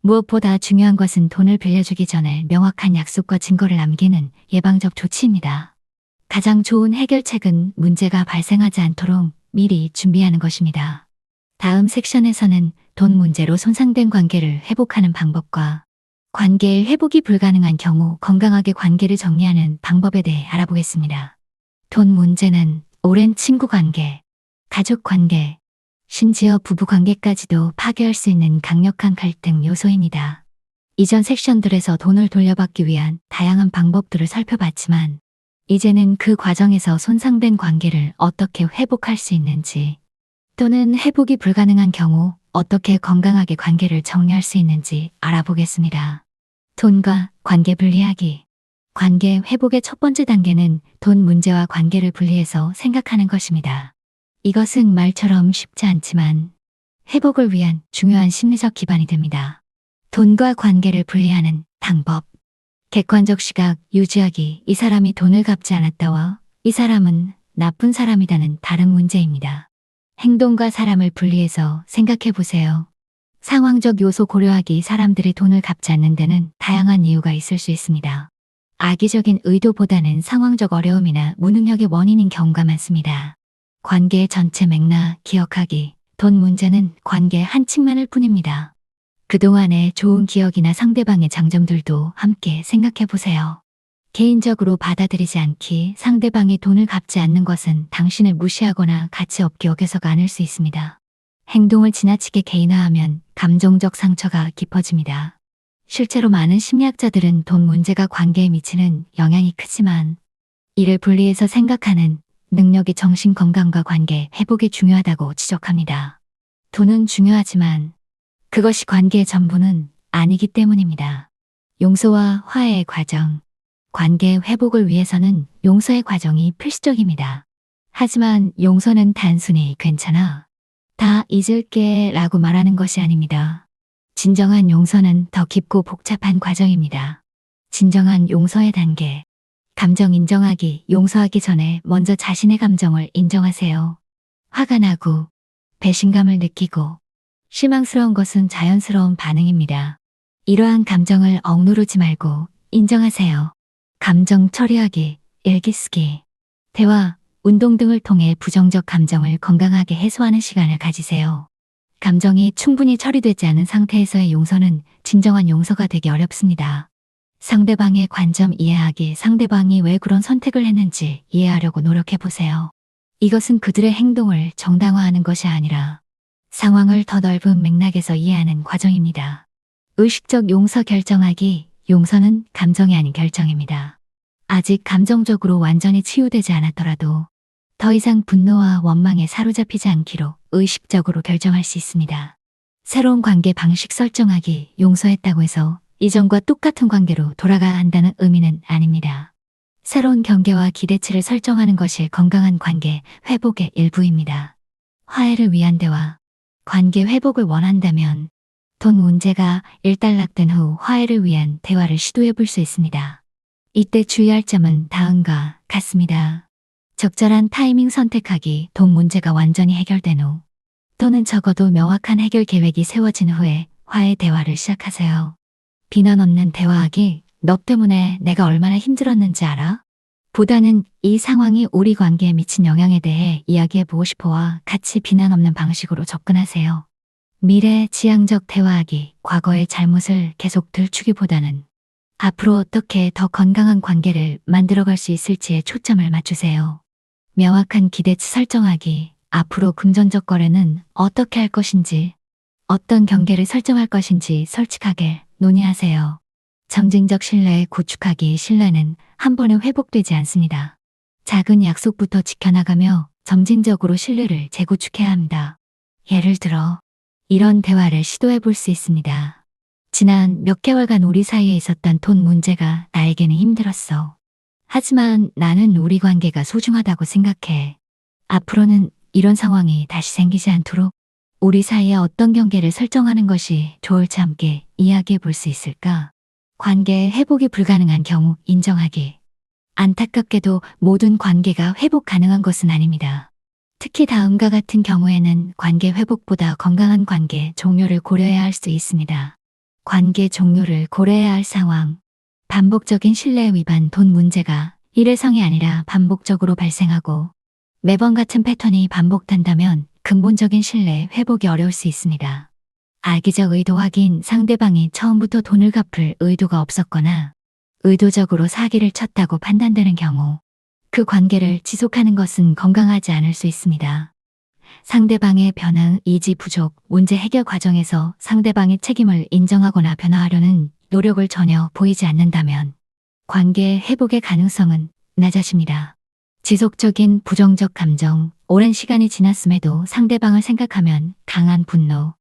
무엇보다 중요한 것은 돈을 빌려주기 전에 명확한 약속과 증거를 남기는 예방적 조치입니다. 가장 좋은 해결책은 문제가 발생하지 않도록 미리 준비하는 것입니다. 다음 섹션에서는 돈 문제로 손상된 관계를 회복하는 방법과 관계의 회복이 불가능한 경우 건강하게 관계를 정리하는 방법에 대해 알아보겠습니다. 돈 문제는 오랜 친구 관계, 가족 관계, 심지어 부부 관계까지도 파괴할 수 있는 강력한 갈등 요소입니다. 이전 섹션들에서 돈을 돌려받기 위한 다양한 방법들을 살펴봤지만 이제는 그 과정에서 손상된 관계를 어떻게 회복할 수 있는지 또는 회복이 불가능한 경우 어떻게 건강하게 관계를 정리할 수 있는지 알아보겠습니다. 돈과 관계 분리하기. 관계 회복의 첫 번째 단계는 돈 문제와 관계를 분리해서 생각하는 것입니다. 이것은 말처럼 쉽지 않지만 회복을 위한 중요한 심리적 기반이 됩니다. 돈과 관계를 분리하는 방법. 객관적 시각 유지하기. 이 사람이 돈을 갚지 않았다와 이 사람은 나쁜 사람이라는 다른 문제입니다. 행동과 사람을 분리해서 생각해 보세요. 상황적 요소 고려하기. 사람들이 돈을 갚지 않는 데는 다양한 이유가 있을 수 있습니다. 악의적인 의도보다는 상황적 어려움이나 무능력의 원인인 경우가 많습니다. 관계의 전체 맥락 기억하기. 돈 문제는 관계의 한 측면일 뿐입니다. 그동안의 좋은 기억이나 상대방의 장점들도 함께 생각해 보세요. 개인적으로 받아들이지 않기. 상대방이 돈을 갚지 않는 것은 당신을 무시하거나 가치 없게 여겨서가 아닐 수 있습니다. 행동을 지나치게 개인화하면 감정적 상처가 깊어집니다. 실제로 많은 심리학자들은 돈 문제가 관계에 미치는 영향이 크지만 이를 분리해서 생각하는 능력이 정신 건강과 관계 회복에 중요하다고 지적합니다. 돈은 중요하지만 그것이 관계의 전부는 아니기 때문입니다. 용서와 화해의 과정. 관계 회복을 위해서는 용서의 과정이 필수적입니다. 하지만 용서는 단순히 괜찮아, 다 잊을게 라고 말하는 것이 아닙니다. 진정한 용서는 더 깊고 복잡한 과정입니다. 진정한 용서의 단계. 감정 인정하기. 용서하기 전에 먼저 자신의 감정을 인정하세요. 화가 나고 배신감을 느끼고 실망스러운 것은 자연스러운 반응입니다. 이러한 감정을 억누르지 말고 인정하세요. 감정 처리하기, 일기 쓰기, 대화, 운동 등을 통해 부정적 감정을 건강하게 해소하는 시간을 가지세요. 감정이 충분히 처리되지 않은 상태에서의 용서는 진정한 용서가 되기 어렵습니다. 상대방의 관점 이해하기. 상대방이 왜 그런 선택을 했는지 이해하려고 노력해보세요. 이것은 그들의 행동을 정당화하는 것이 아니라 상황을 더 넓은 맥락에서 이해하는 과정입니다. 의식적 용서 결정하기. 용서는 감정이 아닌 결정입니다. 아직 감정적으로 완전히 치유되지 않았더라도 더 이상 분노와 원망에 사로잡히지 않기로 의식적으로 결정할 수 있습니다. 새로운 관계 방식 설정하기. 용서했다고 해서 이전과 똑같은 관계로 돌아가야 한다는 의미는 아닙니다. 새로운 경계와 기대치를 설정하는 것이 건강한 관계 회복의 일부입니다. 화해를 위한 대화. 관계 회복을 원한다면 돈 문제가 일단락된 후 화해를 위한 대화를 시도해 볼 수 있습니다. 이때 주의할 점은 다음과 같습니다. 적절한 타이밍 선택하기. 돈 문제가 완전히 해결된 후 또는 적어도 명확한 해결 계획이 세워진 후에 화해 대화를 시작하세요. 비난 없는 대화하기. 너 때문에 내가 얼마나 힘들었는지 알아? 보다는 이 상황이 우리 관계에 미친 영향에 대해 이야기해보고 싶어와 같이 비난 없는 방식으로 접근하세요. 미래 지향적 대화하기, 과거의 잘못을 계속 들추기보다는 앞으로 어떻게 더 건강한 관계를 만들어갈 수 있을지에 초점을 맞추세요. 명확한 기대치 설정하기, 앞으로 금전적 거래는 어떻게 할 것인지, 어떤 경계를 설정할 것인지 솔직하게 논의하세요. 점진적 신뢰 구축하기, 신뢰는 한 번에 회복되지 않습니다. 작은 약속부터 지켜나가며 점진적으로 신뢰를 재구축해야 합니다. 예를 들어, 이런 대화를 시도해 볼 수 있습니다. 지난 몇 개월간 우리 사이에 있었던 돈 문제가 나에게는 힘들었어. 하지만 나는 우리 관계가 소중하다고 생각해. 앞으로는 이런 상황이 다시 생기지 않도록 우리 사이에 어떤 경계를 설정하는 것이 좋을지 함께 이야기해 볼 수 있을까? 관계 회복이 불가능한 경우 인정하기. 안타깝게도 모든 관계가 회복 가능한 것은 아닙니다. 특히 다음과 같은 경우에는 관계 회복보다 건강한 관계 종료를 고려해야 할 수 있습니다. 관계 종료를 고려해야 할 상황. 반복적인 신뢰 위반, 돈 문제가 일회성이 아니라 반복적으로 발생하고 매번 같은 패턴이 반복된다면 근본적인 신뢰 회복이 어려울 수 있습니다. 악의적 의도 확인, 상대방이 처음부터 돈을 갚을 의도가 없었거나 의도적으로 사기를 쳤다고 판단되는 경우 그 관계를 지속하는 것은 건강하지 않을 수 있습니다. 상대방의 변화, 이지 부족, 문제 해결 과정에서 상대방의 책임을 인정하거나 변화하려는 노력을 전혀 보이지 않는다면 관계 회복의 가능성은 낮아집니다. 지속적인 부정적 감정, 오랜 시간이 지났음에도 상대방을 생각하면 강한 분노,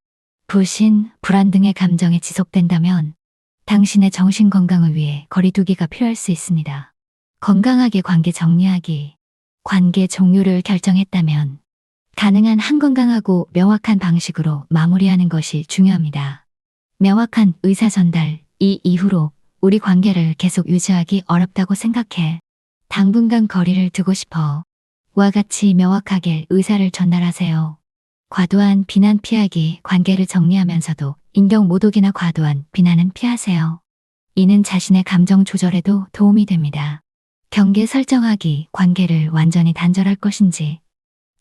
불신, 불안 등의 감정이 지속된다면 당신의 정신 건강을 위해 거리두기가 필요할 수 있습니다. 건강하게 관계 정리하기. 관계 종료를 결정했다면 가능한 한 건강하고 명확한 방식으로 마무리하는 것이 중요합니다. 명확한 의사 전달. 이 이후로 우리 관계를 계속 유지하기 어렵다고 생각해. 당분간 거리를 두고 싶어. 와 같이 명확하게 의사를 전달하세요. 과도한 비난 피하기. 관계를 정리하면서도 인격모독이나 과도한 비난은 피하세요. 이는 자신의 감정 조절에도 도움이 됩니다. 경계 설정하기. 관계를 완전히 단절할 것인지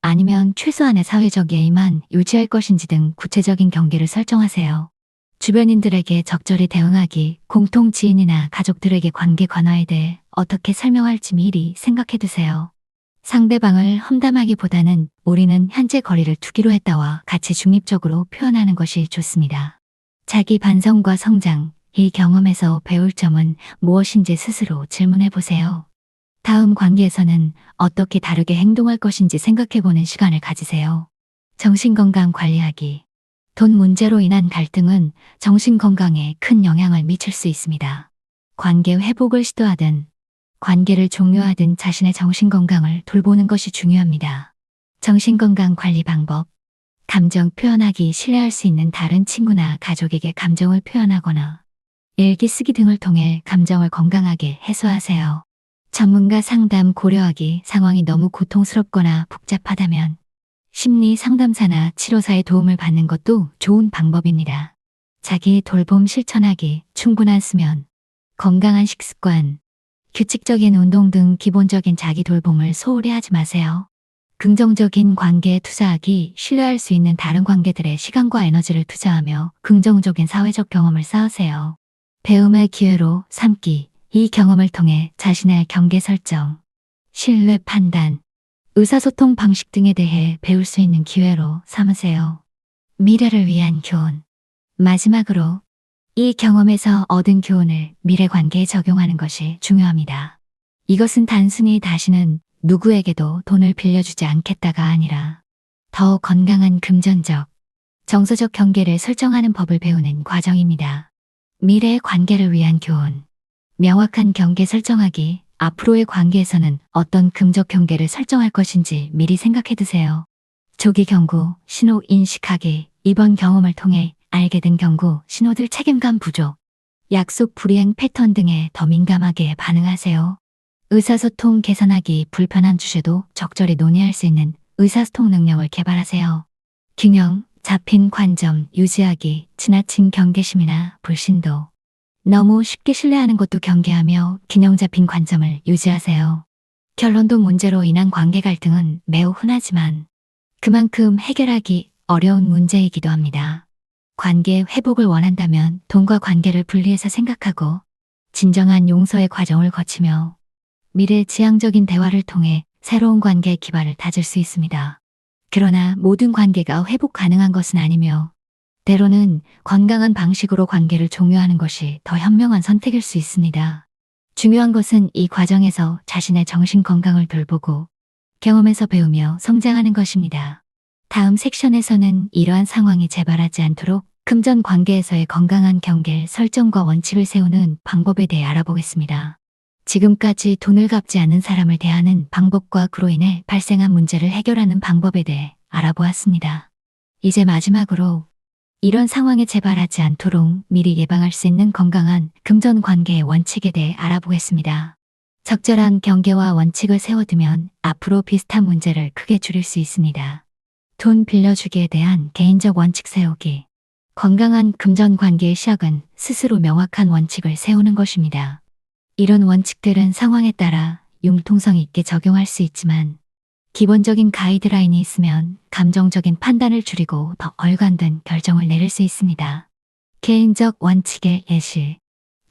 아니면 최소한의 사회적 예의만 유지할 것인지 등 구체적인 경계를 설정하세요. 주변인들에게 적절히 대응하기. 공통 지인이나 가족들에게 관계 관화에 대해 어떻게 설명할지 미리 생각해 두세요. 상대방을 험담하기보다는 우리는 현재 거리를 두기로 했다와 같이 중립적으로 표현하는 것이 좋습니다. 자기 반성과 성장. 이 경험에서 배울 점은 무엇인지 스스로 질문해 보세요. 다음 관계에서는 어떻게 다르게 행동할 것인지 생각해보는 시간을 가지세요. 정신건강 관리하기. 돈 문제로 인한 갈등은 정신건강에 큰 영향을 미칠 수 있습니다. 관계 회복을 시도하든 관계를 종료하든 자신의 정신건강을 돌보는 것이 중요합니다. 정신건강 관리 방법. 감정 표현하기. 신뢰할 수 있는 다른 친구나 가족에게 감정을 표현하거나 일기 쓰기 등을 통해 감정을 건강하게 해소하세요. 전문가 상담 고려하기. 상황이 너무 고통스럽거나 복잡하다면 심리 상담사나 치료사의 도움을 받는 것도 좋은 방법입니다. 자기 돌봄 실천하기. 충분한 수면, 건강한 식습관, 규칙적인 운동 등 기본적인 자기 돌봄을 소홀히 하지 마세요. 긍정적인 관계에 투자하기. 신뢰할 수 있는 다른 관계들의 시간과 에너지를 투자하며 긍정적인 사회적 경험을 쌓으세요. 배움의 기회로 삼기. 이 경험을 통해 자신의 경계 설정, 신뢰 판단, 의사소통 방식 등에 대해 배울 수 있는 기회로 삼으세요. 미래를 위한 교훈. 마지막으로 이 경험에서 얻은 교훈을 미래 관계에 적용하는 것이 중요합니다. 이것은 단순히 다시는 누구에게도 돈을 빌려주지 않겠다가 아니라 더 건강한 금전적, 정서적 경계를 설정하는 법을 배우는 과정입니다. 미래의 관계를 위한 교훈. 명확한 경계 설정하기. 앞으로의 관계에서는 어떤 금적 경계를 설정할 것인지 미리 생각해 두세요. 조기 경고, 신호 인식하기. 이번 경험을 통해 알게 된 경고, 신호들 책임감 부족, 약속 불이행 패턴 등에 더 민감하게 반응하세요. 의사소통 개선하기. 불편한 주제도 적절히 논의할 수 있는 의사소통 능력을 개발하세요. 균형, 잡힌 관점 유지하기. 지나친 경계심이나 불신도. 너무 쉽게 신뢰하는 것도 경계하며 균형 잡힌 관점을 유지하세요. 결론도 문제로 인한 관계 갈등은 매우 흔하지만 그만큼 해결하기 어려운 문제이기도 합니다. 관계 회복을 원한다면 돈과 관계를 분리해서 생각하고 진정한 용서의 과정을 거치며 미래지향적인 대화를 통해 새로운 관계의 기반을 다질 수 있습니다. 그러나 모든 관계가 회복 가능한 것은 아니며 때로는 건강한 방식으로 관계를 종료하는 것이 더 현명한 선택일 수 있습니다. 중요한 것은 이 과정에서 자신의 정신 건강을 돌보고 경험에서 배우며 성장하는 것입니다. 다음 섹션에서는 이러한 상황이 재발하지 않도록 금전 관계에서의 건강한 경계 설정과 원칙을 세우는 방법에 대해 알아보겠습니다. 지금까지 돈을 갚지 않는 사람을 대하는 방법과 그로 인해 발생한 문제를 해결하는 방법에 대해 알아보았습니다. 이제 마지막으로 이런 상황에 재발하지 않도록 미리 예방할 수 있는 건강한 금전 관계의 원칙에 대해 알아보겠습니다. 적절한 경계와 원칙을 세워두면 앞으로 비슷한 문제를 크게 줄일 수 있습니다. 돈 빌려주기에 대한 개인적 원칙 세우기. 건강한 금전 관계의 시작은 스스로 명확한 원칙을 세우는 것입니다. 이런 원칙들은 상황에 따라 융통성 있게 적용할 수 있지만 기본적인 가이드라인이 있으면 감정적인 판단을 줄이고 더 얼간된 결정을 내릴 수 있습니다. 개인적 원칙의 예시.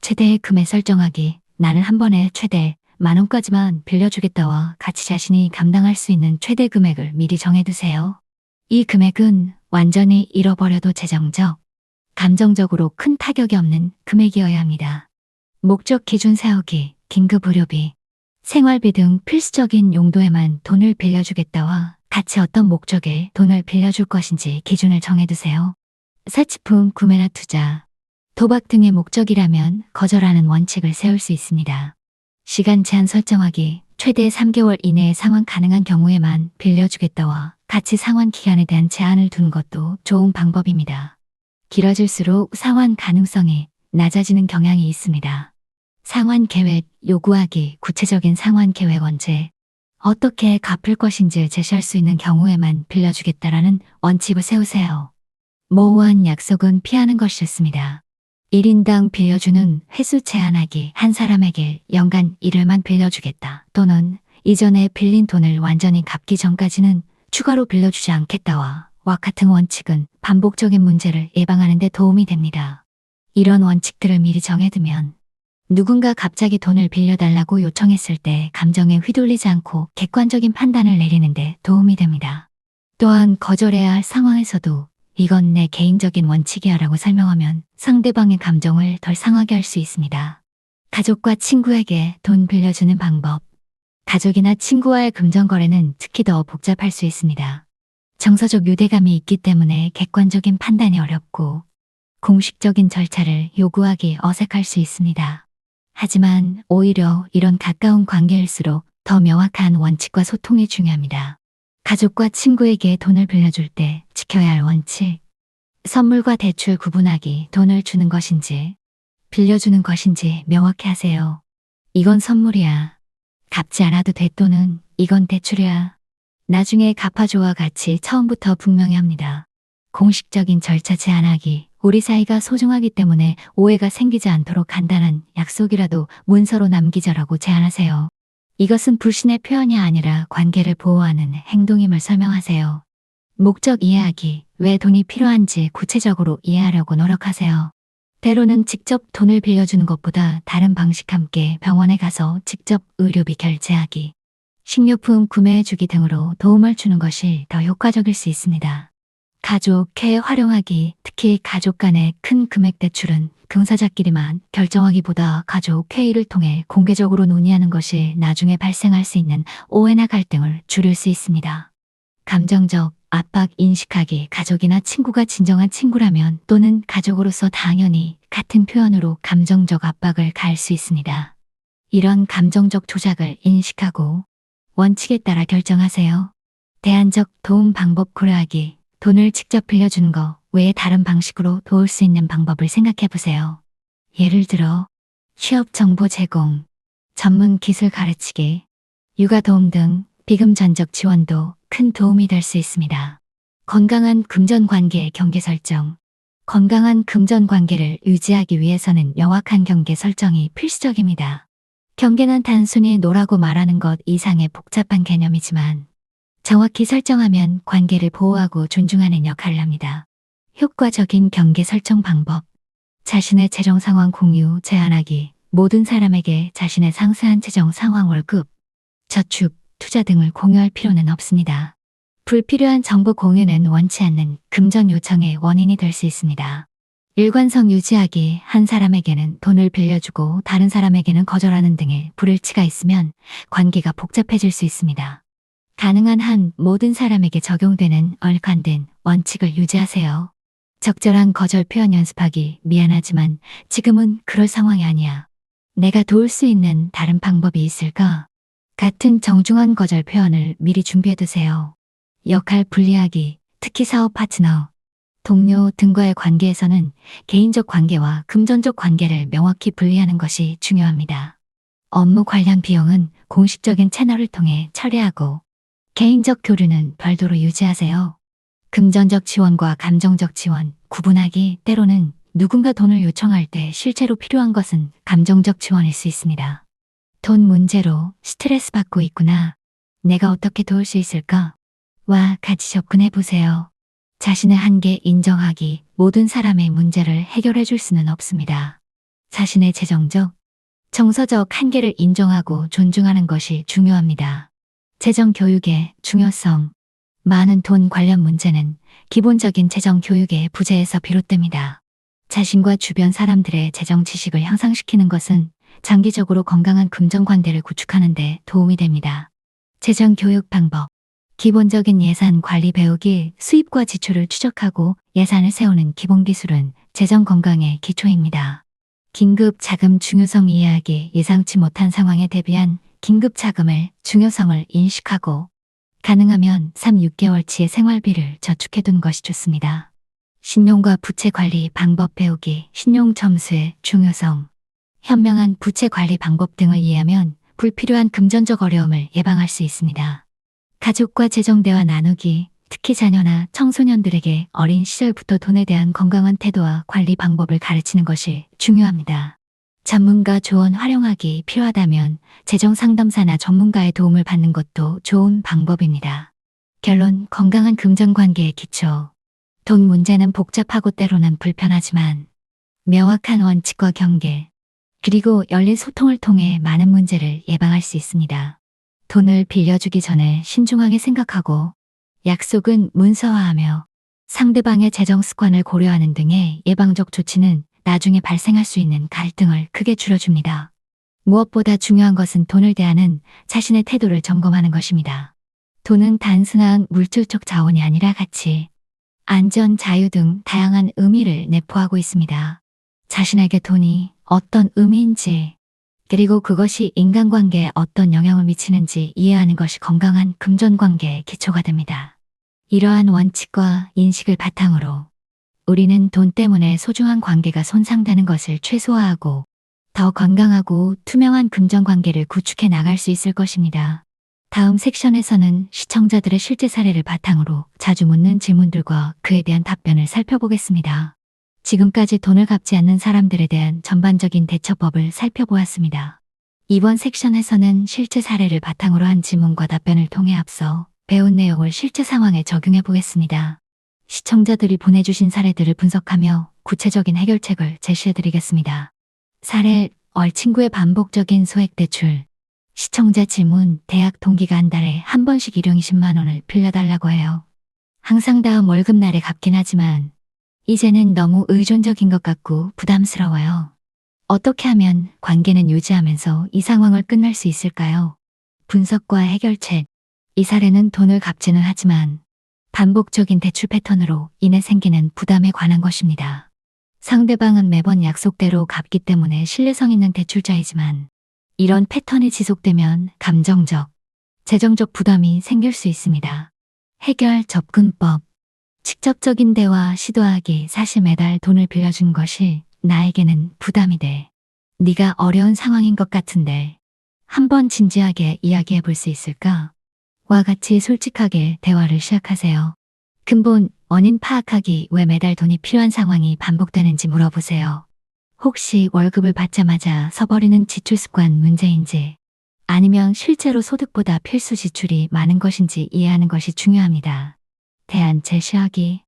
최대의 금액 설정하기. 나는 한 번에 최대 10,000원까지만 빌려주겠다와 같이 자신이 감당할 수 있는 최대 금액을 미리 정해두세요. 이 금액은 완전히 잃어버려도 재정적, 감정적으로 큰 타격이 없는 금액이어야 합니다. 목적 기준 세우기, 긴급 의료비, 생활비 등 필수적인 용도에만 돈을 빌려주겠다와 같이 어떤 목적에 돈을 빌려줄 것인지 기준을 정해두세요. 사치품 구매나 투자, 도박 등의 목적이라면 거절하는 원칙을 세울 수 있습니다. 시간 제한 설정하기, 최대 3개월 이내에 상환 가능한 경우에만 빌려주겠다와 같이 상환 기간에 대한 제한을 두는 것도 좋은 방법입니다. 길어질수록 상환 가능성이 낮아지는 경향이 있습니다. 상환 계획 요구하기. 구체적인 상환 계획 언제, 어떻게 갚을 것인지 제시할 수 있는 경우에만 빌려주겠다라는 원칙을 세우세요. 모호한 약속은 피하는 것이 좋습니다. 1인당 빌려주는 횟수 제한하기. 한 사람에게 연간 1회만 빌려주겠다 또는 이전에 빌린 돈을 완전히 갚기 전까지는 추가로 빌려주지 않겠다와 같은 원칙은 반복적인 문제를 예방하는 데 도움이 됩니다. 이런 원칙들을 미리 정해두면 누군가 갑자기 돈을 빌려달라고 요청했을 때 감정에 휘둘리지 않고 객관적인 판단을 내리는 데 도움이 됩니다. 또한 거절해야 할 상황에서도 이건 내 개인적인 원칙이야 라고 설명하면 상대방의 감정을 덜 상하게 할 수 있습니다. 가족과 친구에게 돈 빌려주는 방법. 가족이나 친구와의 금전거래는 특히 더 복잡할 수 있습니다. 정서적 유대감이 있기 때문에 객관적인 판단이 어렵고 공식적인 절차를 요구하기 어색할 수 있습니다. 하지만 오히려 이런 가까운 관계일수록 더 명확한 원칙과 소통이 중요합니다. 가족과 친구에게 돈을 빌려줄 때 지켜야 할 원칙. 선물과 대출 구분하기. 돈을 주는 것인지 빌려주는 것인지 명확히 하세요. 이건 선물이야. 갚지 않아도 돼 또는 이건 대출이야. 나중에 갚아줘와 같이 처음부터 분명히 합니다. 공식적인 절차 제한하기. 우리 사이가 소중하기 때문에 오해가 생기지 않도록 간단한 약속이라도 문서로 남기자라고 제안하세요. 이것은 불신의 표현이 아니라 관계를 보호하는 행동임을 설명하세요. 목적 이해하기. 왜 돈이 필요한지 구체적으로 이해하려고 노력하세요. 때로는 직접 돈을 빌려주는 것보다 다른 방식 함께 병원에 가서 직접 의료비 결제하기, 식료품 구매해주기 등으로 도움을 주는 것이 더 효과적일 수 있습니다. 가족회 활용하기. 특히 가족 간의 큰 금액 대출은 금사자끼리만 결정하기보다 가족 회의를 통해 공개적으로 논의하는 것이 나중에 발생할 수 있는 오해나 갈등을 줄일 수 있습니다. 감정적 압박 인식하기. 가족이나 친구가 진정한 친구라면 또는 가족으로서 당연히 같은 표현으로 감정적 압박을 가할 수 있습니다. 이런 감정적 조작을 인식하고 원칙에 따라 결정하세요. 대안적 도움 방법 고려하기. 돈을 직접 빌려주는 거 외에 다른 방식으로 도울 수 있는 방법을 생각해 보세요. 예를 들어 취업 정보 제공, 전문 기술 가르치기, 육아 도움 등 비금 전적 지원도 큰 도움이 될 수 있습니다. 건강한 금전 관계의 경계 설정. 건강한 금전 관계를 유지하기 위해서는 명확한 경계 설정이 필수적입니다. 경계는 단순히 노라고 말하는 것 이상의 복잡한 개념이지만 정확히 설정하면 관계를 보호하고 존중하는 역할을 합니다. 효과적인 경계 설정 방법. 자신의 재정 상황 공유, 제한하기. 모든 사람에게 자신의 상세한 재정 상황, 월급, 저축, 투자 등을 공유할 필요는 없습니다. 불필요한 정보 공유는 원치 않는 금전 요청의 원인이 될 수 있습니다. 일관성 유지하기. 한 사람에게는 돈을 빌려주고 다른 사람에게는 거절하는 등의 불일치가 있으면 관계가 복잡해질 수 있습니다. 가능한 한 모든 사람에게 적용되는 일관된 원칙을 유지하세요. 적절한 거절 표현 연습하기. 미안하지만 지금은 그럴 상황이 아니야. 내가 도울 수 있는 다른 방법이 있을까? 같은 정중한 거절 표현을 미리 준비해두세요. 역할 분리하기. 특히 사업 파트너, 동료 등과의 관계에서는 개인적 관계와 금전적 관계를 명확히 분리하는 것이 중요합니다. 업무 관련 비용은 공식적인 채널을 통해 처리하고 개인적 교류는 별도로 유지하세요. 금전적 지원과 감정적 지원, 구분하기. 때로는 누군가 돈을 요청할 때 실제로 필요한 것은 감정적 지원일 수 있습니다. 돈 문제로 스트레스 받고 있구나. 내가 어떻게 도울 수 있을까? 와 같이 접근해 보세요. 자신의 한계 인정하기. 모든 사람의 문제를 해결해 줄 수는 없습니다. 자신의 재정적, 정서적 한계를 인정하고 존중하는 것이 중요합니다. 재정 교육의 중요성. 많은 돈 관련 문제는 기본적인 재정 교육의 부재에서 비롯됩니다. 자신과 주변 사람들의 재정 지식을 향상시키는 것은 장기적으로 건강한 금전 관계를 구축하는 데 도움이 됩니다. 재정 교육 방법. 기본적인 예산 관리 배우기. 수입과 지출을 추적하고 예산을 세우는 기본 기술은 재정 건강의 기초입니다. 긴급 자금 중요성 이해하기. 예상치 못한 상황에 대비한 긴급 자금의 중요성을 인식하고 가능하면 3-6개월치의 생활비를 저축해둔 것이 좋습니다. 신용과 부채 관리 방법 배우기. 신용 점수의 중요성, 현명한 부채 관리 방법 등을 이해하면 불필요한 금전적 어려움을 예방할 수 있습니다. 가족과 재정 대화 나누기. 특히 자녀나 청소년들에게 어린 시절부터 돈에 대한 건강한 태도와 관리 방법을 가르치는 것이 중요합니다. 전문가 조언 활용하기. 필요하다면 재정 상담사나 전문가의 도움을 받는 것도 좋은 방법입니다. 결론. 건강한 금전 관계의 기초. 돈 문제는 복잡하고 때로는 불편하지만 명확한 원칙과 경계, 그리고 열린 소통을 통해 많은 문제를 예방할 수 있습니다. 돈을 빌려주기 전에 신중하게 생각하고 약속은 문서화하며 상대방의 재정 습관을 고려하는 등의 예방적 조치는 나중에 발생할 수 있는 갈등을 크게 줄여줍니다. 무엇보다 중요한 것은 돈을 대하는 자신의 태도를 점검하는 것입니다. 돈은 단순한 물질적 자원이 아니라 가치, 안전, 자유 등 다양한 의미를 내포하고 있습니다. 자신에게 돈이 어떤 의미인지, 그리고 그것이 인간관계에 어떤 영향을 미치는지 이해하는 것이 건강한 금전관계의 기초가 됩니다. 이러한 원칙과 인식을 바탕으로 우리는 돈 때문에 소중한 관계가 손상되는 것을 최소화하고 더 건강하고 투명한 금전관계를 구축해 나갈 수 있을 것입니다. 다음 섹션에서는 시청자들의 실제 사례를 바탕으로 자주 묻는 질문들과 그에 대한 답변을 살펴보겠습니다. 지금까지 돈을 갚지 않는 사람들에 대한 전반적인 대처법을 살펴보았습니다. 이번 섹션에서는 실제 사례를 바탕으로 한 질문과 답변을 통해 앞서 배운 내용을 실제 상황에 적용해 보겠습니다. 시청자들이 보내주신 사례들을 분석하며 구체적인 해결책을 제시해 드리겠습니다. 사례, 친구의 반복적인 소액 대출. 시청자 질문, 대학 동기가 한 달에 한 번씩 일용 20만 원을 빌려달라고 해요. 항상 다음 월급날에 갚긴 하지만 이제는 너무 의존적인 것 같고 부담스러워요. 어떻게 하면 관계는 유지하면서 이 상황을 끝낼 수 있을까요? 분석과 해결책. 이 사례는 돈을 갚지는 하지만 반복적인 대출 패턴으로 인해 생기는 부담에 관한 것입니다. 상대방은 매번 약속대로 갚기 때문에 신뢰성 있는 대출자이지만 이런 패턴이 지속되면 감정적, 재정적 부담이 생길 수 있습니다. 해결 접근법. 직접적인 대화 시도하기. 사실 매달 돈을 빌려준 것이 나에게는 부담이 돼. 네가 어려운 상황인 것 같은데 한번 진지하게 이야기해 볼 수 있을까? 와 같이 솔직하게 대화를 시작하세요. 근본, 원인 파악하기. 왜 매달 돈이 필요한 상황이 반복되는지 물어보세요. 혹시 월급을 받자마자 써버리는 지출 습관 문제인지, 아니면 실제로 소득보다 필수 지출이 많은 것인지 이해하는 것이 중요합니다. 대안 제시하기.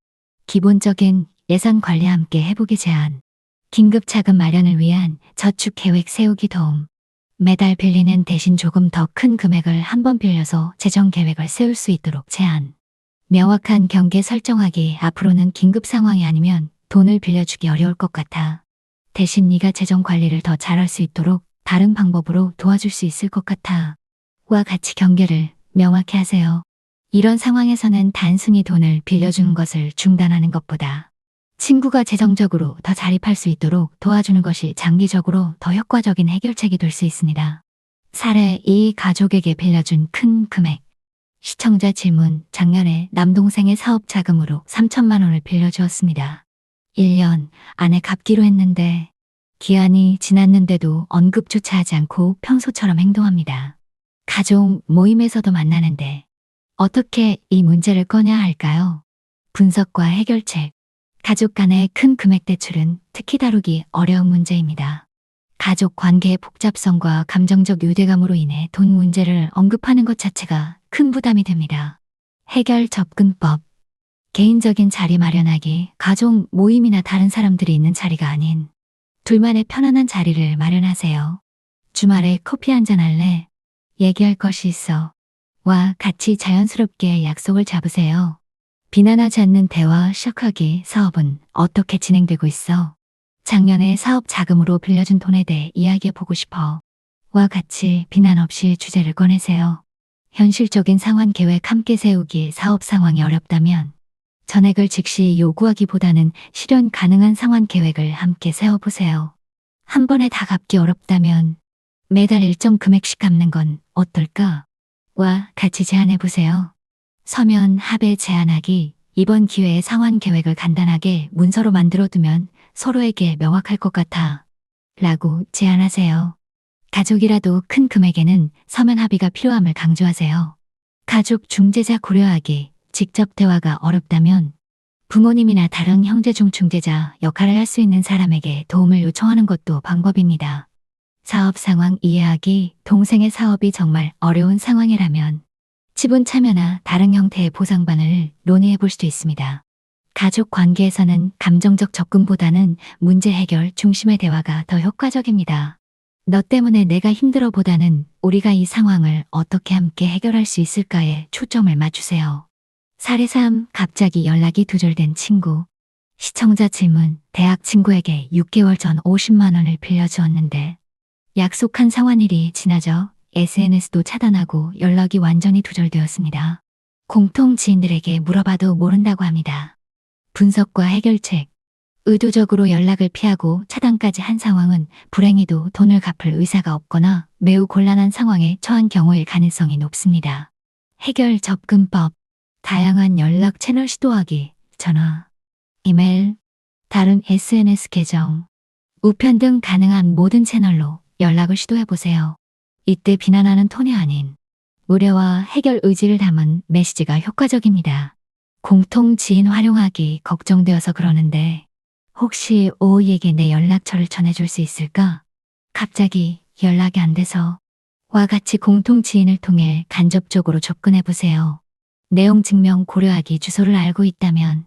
기본적인 예산 관리 함께 해보기 제안. 긴급 자금 마련을 위한 저축 계획 세우기 도움. 매달 빌리는 대신 조금 더 큰 금액을 한 번 빌려서 재정 계획을 세울 수 있도록 제안. 명확한 경계 설정하기. 앞으로는 긴급 상황이 아니면 돈을 빌려주기 어려울 것 같아. 대신 네가 재정 관리를 더 잘할 수 있도록 다른 방법으로 도와줄 수 있을 것 같아. 와 같이 경계를 명확히 하세요. 이런 상황에서는 단순히 돈을 빌려주는 것을 중단하는 것보다 친구가 재정적으로 더 자립할 수 있도록 도와주는 것이 장기적으로 더 효과적인 해결책이 될 수 있습니다. 사례 2. 가족에게 빌려준 큰 금액. 시청자 질문. 작년에 남동생의 사업 자금으로 3천만 원을 빌려주었습니다. 1년 안에 갚기로 했는데 기한이 지났는데도 언급조차 하지 않고 평소처럼 행동합니다. 가족 모임에서도 만나는데 어떻게 이 문제를 꺼내야 할까요? 분석과 해결책. 가족 간의 큰 금액 대출은 특히 다루기 어려운 문제입니다. 가족 관계의 복잡성과 감정적 유대감으로 인해 돈 문제를 언급하는 것 자체가 큰 부담이 됩니다. 해결 접근법. 개인적인 자리 마련하기. 가족 모임이나 다른 사람들이 있는 자리가 아닌 둘만의 편안한 자리를 마련하세요. 주말에 커피 한잔 할래? 얘기할 것이 있어. 와 같이 자연스럽게 약속을 잡으세요. 비난하지 않는 대화 시작하기. 사업은 어떻게 진행되고 있어? 작년에 사업 자금으로 빌려준 돈에 대해 이야기해보고 싶어. 와 같이 비난 없이 주제를 꺼내세요. 현실적인 상환 계획 함께 세우기. 사업 상황이 어렵다면 전액을 즉시 요구하기보다는 실현 가능한 상환 계획을 함께 세워보세요. 한 번에 다 갚기 어렵다면 매달 일정 금액씩 갚는 건 어떨까? 와 같이 제안해보세요. 서면 합의 제안하기. 이번 기회에 상환 계획을 간단하게 문서로 만들어두면 서로에게 명확할 것 같아. 라고 제안하세요. 가족이라도 큰 금액에는 서면 합의가 필요함을 강조하세요. 가족 중재자 고려하기. 직접 대화가 어렵다면 부모님이나 다른 형제 중 중재자 역할을 할 수 있는 사람에게 도움을 요청하는 것도 방법입니다. 사업 상황 이해하기. 동생의 사업이 정말 어려운 상황이라면 지분 참여나 다른 형태의 보상반을 논의해 볼 수도 있습니다. 가족 관계에서는 감정적 접근보다는 문제 해결 중심의 대화가 더 효과적입니다. 너 때문에 내가 힘들어 보다는 우리가 이 상황을 어떻게 함께 해결할 수 있을까에 초점을 맞추세요. 사례 3. 갑자기 연락이 두절된 친구. 시청자 질문. 대학 친구에게 6개월 전 50만 원을 빌려주었는데 약속한 상환일이 지나져 SNS도 차단하고 연락이 완전히 두절되었습니다. 공통 지인들에게 물어봐도 모른다고 합니다. 분석과 해결책. 의도적으로 연락을 피하고 차단까지 한 상황은 불행히도 돈을 갚을 의사가 없거나 매우 곤란한 상황에 처한 경우일 가능성이 높습니다. 해결 접근법. 다양한 연락 채널 시도하기. 전화, 이메일, 다른 SNS 계정, 우편 등 가능한 모든 채널로 연락을 시도해보세요. 이때 비난하는 톤이 아닌 우려와 해결 의지를 담은 메시지가 효과적입니다. 공통 지인 활용하기. 걱정되어서 그러는데 혹시 O에게 내 연락처를 전해줄 수 있을까? 갑자기 연락이 안 돼서. 와 같이 공통 지인을 통해 간접적으로 접근해보세요. 내용 증명 고려하기. 주소를 알고 있다면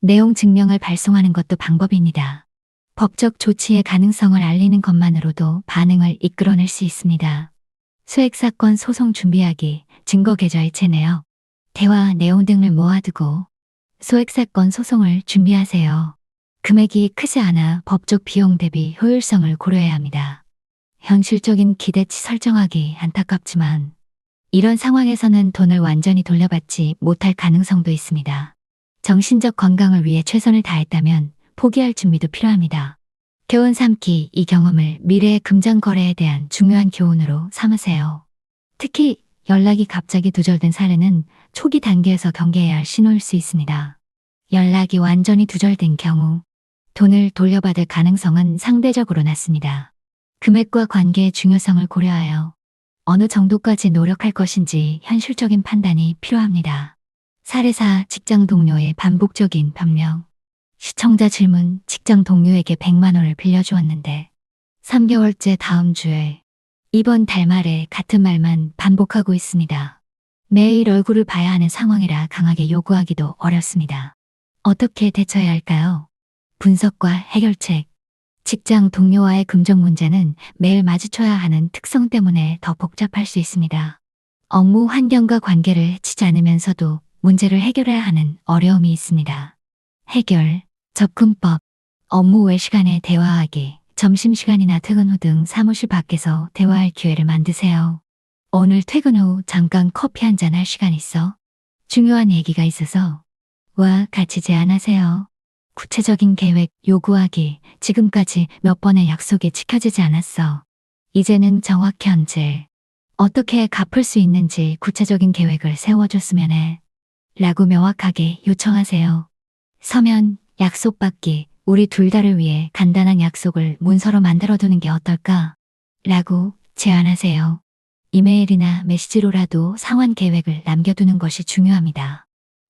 내용 증명을 발송하는 것도 방법입니다. 법적 조치의 가능성을 알리는 것만으로도 반응을 이끌어낼 수 있습니다. 소액사건 소송 준비하기. 증거 계좌에 채내어 대화 내용 등을 모아두고 소액사건 소송을 준비하세요. 금액이 크지 않아 법적 비용 대비 효율성을 고려해야 합니다. 현실적인 기대치 설정하기. 안타깝지만 이런 상황에서는 돈을 완전히 돌려받지 못할 가능성도 있습니다. 정신적 건강을 위해 최선을 다했다면 포기할 준비도 필요합니다. 교훈 삼기. 이 경험을 미래의 금전 거래에 대한 중요한 교훈으로 삼으세요. 특히 연락이 갑자기 두절된 사례는 초기 단계에서 경계해야 할 신호일 수 있습니다. 연락이 완전히 두절된 경우 돈을 돌려받을 가능성은 상대적으로 낮습니다. 금액과 관계의 중요성을 고려하여 어느 정도까지 노력할 것인지 현실적인 판단이 필요합니다. 사례 4. 직장 동료의 반복적인 변명. 시청자 질문. 직장 동료에게 100만 원을 빌려주었는데 3개월째 다음 주에 이번 달 말에 같은 말만 반복하고 있습니다. 매일 얼굴을 봐야 하는 상황이라 강하게 요구하기도 어렵습니다. 어떻게 대처해야 할까요? 분석과 해결책. 직장 동료와의 금전 문제는 매일 마주쳐야 하는 특성 때문에 더 복잡할 수 있습니다. 업무 환경과 관계를 해치지 않으면서도 문제를 해결해야 하는 어려움이 있습니다. 해결, 접근법, 업무 외 시간에 대화하기, 점심시간이나 퇴근 후 등 사무실 밖에서 대화할 기회를 만드세요. 오늘 퇴근 후 잠깐 커피 한잔 할 시간 있어? 중요한 얘기가 있어서 와 같이 제안하세요. 구체적인 계획 요구하기. 지금까지 몇 번의 약속이 지켜지지 않았어. 이제는 정확히 언제, 어떻게 갚을 수 있는지 구체적인 계획을 세워줬으면 해. 라고 명확하게 요청하세요. 서면, 약속 받기. 우리 둘 다를 위해 간단한 약속을 문서로 만들어두는 게 어떨까? 라고 제안하세요. 이메일이나 메시지로라도 상환 계획을 남겨두는 것이 중요합니다.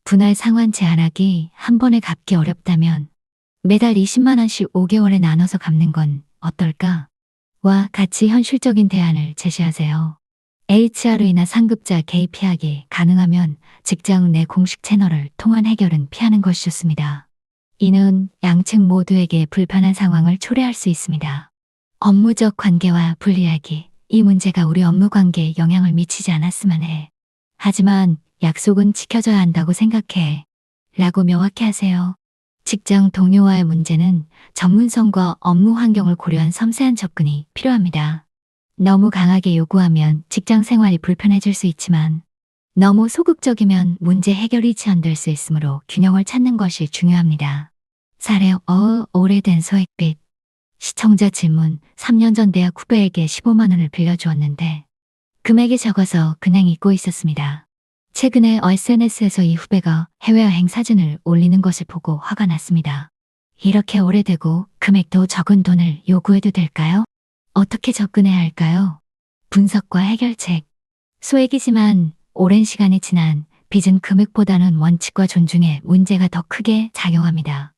분할 상환 제한하기. 한 번에 갚기 어렵다면 매달 20만 원씩 5개월에 나눠서 갚는 건 어떨까? 와 같이 현실적인 대안을 제시하세요. HR이나 상급자 개입하기. 가능하면 직장 내 공식 채널을 통한 해결은 피하는 것이 좋습니다. 이는 양측 모두에게 불편한 상황을 초래할 수 있습니다. 업무적 관계와 분리하기. 이 문제가 우리 업무 관계에 영향을 미치지 않았으면 해. 하지만 약속은 지켜져야 한다고 생각해. 라고 명확히 하세요. 직장 동료와의 문제는 전문성과 업무 환경을 고려한 섬세한 접근이 필요합니다. 너무 강하게 요구하면 직장 생활이 불편해질 수 있지만 너무 소극적이면 문제 해결이 지연될 수 있으므로 균형을 찾는 것이 중요합니다. 사례. 오래된 소액빚. 시청자 질문. 3년 전 대학 후배에게 15만 원을 빌려주었는데 금액이 적어서 그냥 잊고 있었습니다. 최근에 SNS에서 이 후배가 해외여행 사진을 올리는 것을 보고 화가 났습니다. 이렇게 오래되고 금액도 적은 돈을 요구해도 될까요? 어떻게 접근해야 할까요? 분석과 해결책. 소액이지만 오랜 시간이 지난 빚은 금액보다는 원칙과 존중에 문제가 더 크게 작용합니다.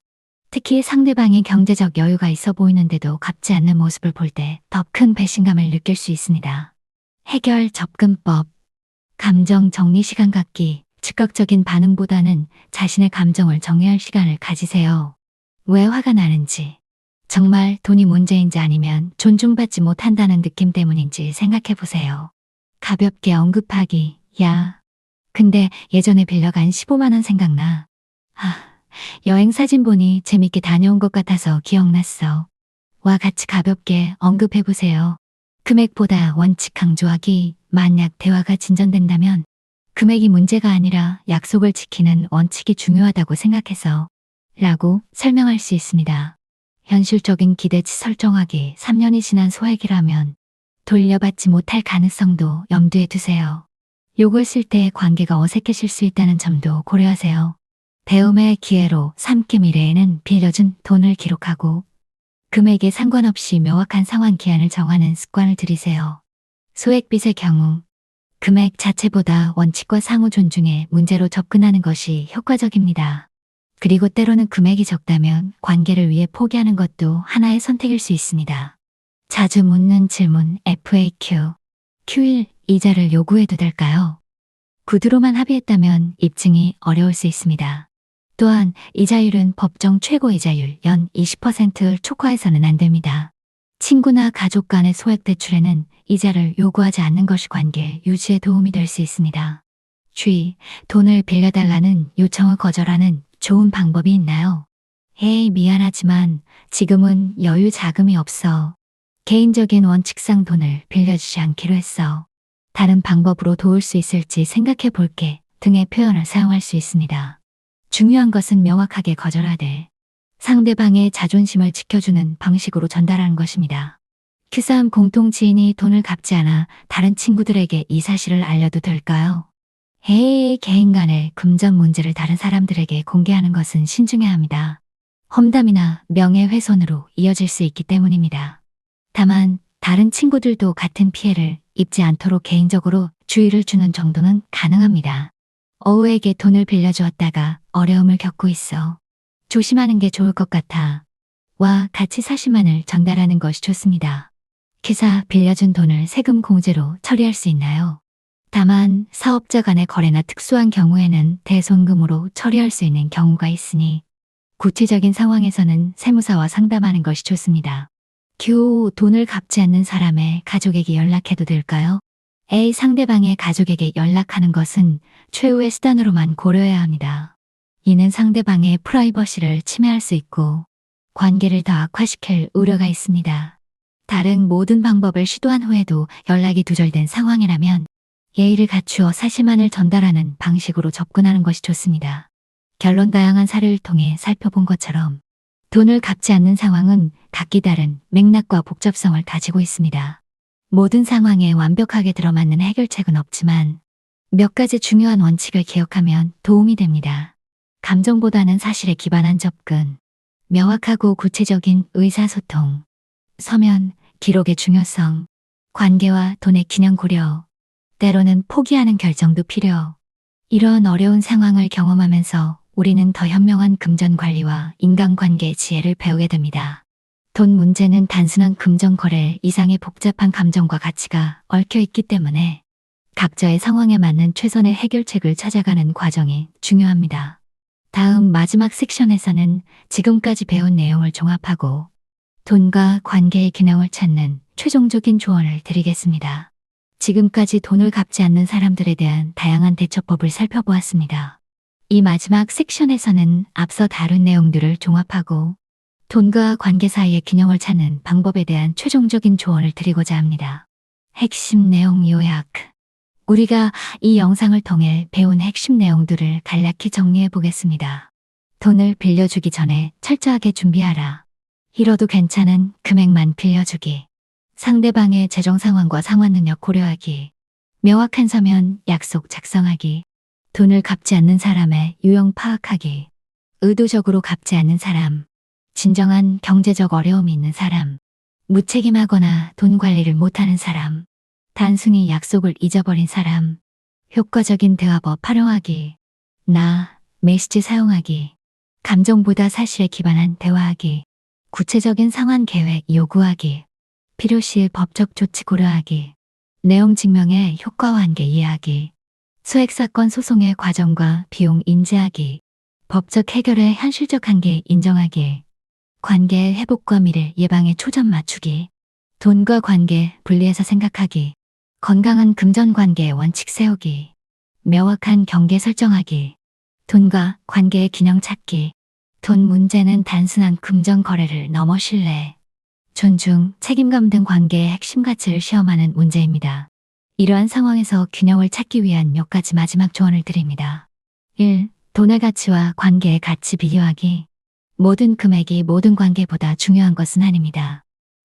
특히 상대방이 경제적 여유가 있어 보이는데도 갚지 않는 모습을 볼 때 더 큰 배신감을 느낄 수 있습니다. 해결 접근법. 감정 정리 시간 갖기. 즉각적인 반응보다는 자신의 감정을 정리할 시간을 가지세요. 왜 화가 나는지, 정말 돈이 문제인지 아니면 존중받지 못한다는 느낌 때문인지 생각해 보세요. 가볍게 언급하기. 야, 근데 예전에 빌려간 15만 원 생각나. 여행 사진 보니 재밌게 다녀온 것 같아서 기억났어. 와 같이 가볍게 언급해 보세요. 금액보다 원칙 강조하기. 만약 대화가 진전된다면 금액이 문제가 아니라 약속을 지키는 원칙이 중요하다고 생각해서 라고 설명할 수 있습니다. 현실적인 기대치 설정하기. 3년이 지난 소액이라면 돌려받지 못할 가능성도 염두에 두세요. 욕을 쓸 때 관계가 어색해질 수 있다는 점도 고려하세요. 배움의 기회로 삼기. 미래에는 빌려준 돈을 기록하고 금액에 상관없이 명확한 상환 기한을 정하는 습관을 들이세요. 소액빚의 경우 금액 자체보다 원칙과 상호 존중에 문제로 접근하는 것이 효과적입니다. 그리고 때로는 금액이 적다면 관계를 위해 포기하는 것도 하나의 선택일 수 있습니다. 자주 묻는 질문. FAQ. Q1. 이자를 요구해도 될까요? 구두로만 합의했다면 입증이 어려울 수 있습니다. 또한 이자율은 법정 최고 이자율 연 20%를 초과해서는 안 됩니다. 친구나 가족 간의 소액 대출에는 이자를 요구하지 않는 것이 관계 유지에 도움이 될 수 있습니다. 주의. 돈을 빌려달라는 요청을 거절하는 좋은 방법이 있나요? 에이, 미안하지만 지금은 여유 자금이 없어. 개인적인 원칙상 돈을 빌려주지 않기로 했어. 다른 방법으로 도울 수 있을지 생각해 볼게 등의 표현을 사용할 수 있습니다. 중요한 것은 명확하게 거절하되 상대방의 자존심을 지켜주는 방식으로 전달하는 것입니다. Q3. 공통 지인이 돈을 갚지 않아 다른 친구들에게 이 사실을 알려도 될까요? 개인 간의 금전 문제를 다른 사람들에게 공개하는 것은 신중해야 합니다. 험담이나 명예훼손으로 이어질 수 있기 때문입니다. 다만 다른 친구들도 같은 피해를 입지 않도록 개인적으로 주의를 주는 정도는 가능합니다. 어우에게 돈을 빌려주었다가 어려움을 겪고 있어. 조심하는 게 좋을 것 같아. 와 같이 사실만을 전달하는 것이 좋습니다. 기사 빌려준 돈을 세금 공제로 처리할 수 있나요? 다만 사업자 간의 거래나 특수한 경우에는 대손금으로 처리할 수 있는 경우가 있으니 구체적인 상황에서는 세무사와 상담하는 것이 좋습니다. 교 돈을 갚지 않는 사람의 가족에게 연락해도 될까요? A. 상대방의 가족에게 연락하는 것은 최후의 수단으로만 고려해야 합니다. 이는 상대방의 프라이버시를 침해할 수 있고 관계를 더 악화시킬 우려가 있습니다. 다른 모든 방법을 시도한 후에도 연락이 두절된 상황이라면 예의를 갖추어 사실만을 전달하는 방식으로 접근하는 것이 좋습니다. 결론 다양한 사례를 통해 살펴본 것처럼 돈을 갚지 않는 상황은 각기 다른 맥락과 복잡성을 가지고 있습니다. 모든 상황에 완벽하게 들어맞는 해결책은 없지만 몇 가지 중요한 원칙을 기억하면 도움이 됩니다. 감정보다는 사실에 기반한 접근, 명확하고 구체적인 의사소통, 서면, 기록의 중요성, 관계와 돈의 균형 고려, 때로는 포기하는 결정도 필요. 이런 어려운 상황을 경험하면서 우리는 더 현명한 금전 관리와 인간관계의 지혜를 배우게 됩니다. 돈 문제는 단순한 금전 거래 이상의 복잡한 감정과 가치가 얽혀 있기 때문에 각자의 상황에 맞는 최선의 해결책을 찾아가는 과정이 중요합니다. 다음 마지막 섹션에서는 지금까지 배운 내용을 종합하고 돈과 관계의 균형을 찾는 최종적인 조언을 드리겠습니다. 지금까지 돈을 갚지 않는 사람들에 대한 다양한 대처법을 살펴보았습니다. 이 마지막 섹션에서는 앞서 다룬 내용들을 종합하고 돈과 관계 사이의 균형을 찾는 방법에 대한 최종적인 조언을 드리고자 합니다. 핵심 내용 요약. 우리가 이 영상을 통해 배운 핵심 내용들을 간략히 정리해 보겠습니다. 돈을 빌려주기 전에 철저하게 준비하라. 잃어도 괜찮은 금액만 빌려주기. 상대방의 재정 상황과 상환 능력 고려하기. 명확한 서면, 약속 작성하기. 돈을 갚지 않는 사람의 유형 파악하기. 의도적으로 갚지 않는 사람. 진정한 경제적 어려움이 있는 사람. 무책임하거나 돈 관리를 못하는 사람. 단순히 약속을 잊어버린 사람. 효과적인 대화법 활용하기. 메시지 사용하기. 감정보다 사실에 기반한 대화하기. 구체적인 상환 계획 요구하기. 필요시 법적 조치 고려하기. 내용 증명의 효과와 한계 이해하기. 소액사건 소송의 과정과 비용 인지하기. 법적 해결의 현실적 한계 인정하기. 관계의 회복과 미래 예방에 초점 맞추기. 돈과 관계 분리해서 생각하기. 건강한 금전관계의 원칙 세우기. 명확한 경계 설정하기. 돈과 관계의 균형 찾기. 돈 문제는 단순한 금전 거래를 넘어 신뢰, 존중, 책임감 등 관계의 핵심 가치를 시험하는 문제입니다. 이러한 상황에서 균형을 찾기 위한 몇 가지 마지막 조언을 드립니다. 1. 돈의 가치와 관계의 가치 비교하기. 모든 금액이 모든 관계보다 중요한 것은 아닙니다.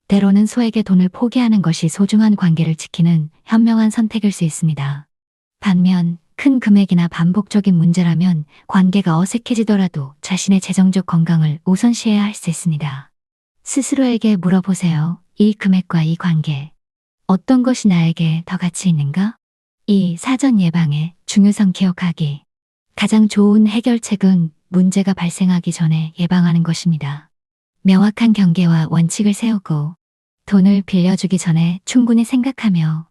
때로는 소액의 돈을 포기하는 것이 소중한 관계를 지키는 현명한 선택일 수 있습니다. 반면 큰 금액이나 반복적인 문제라면 관계가 어색해지더라도 자신의 재정적 건강을 우선시해야 할 수 있습니다. 스스로에게 물어보세요. 이 금액과 이 관계. 어떤 것이 나에게 더 가치 있는가? 2. 사전 예방의 중요성 기억하기. 가장 좋은 해결책은 문제가 발생하기 전에 예방하는 것입니다. 명확한 경계와 원칙을 세우고 돈을 빌려주기 전에 충분히 생각하며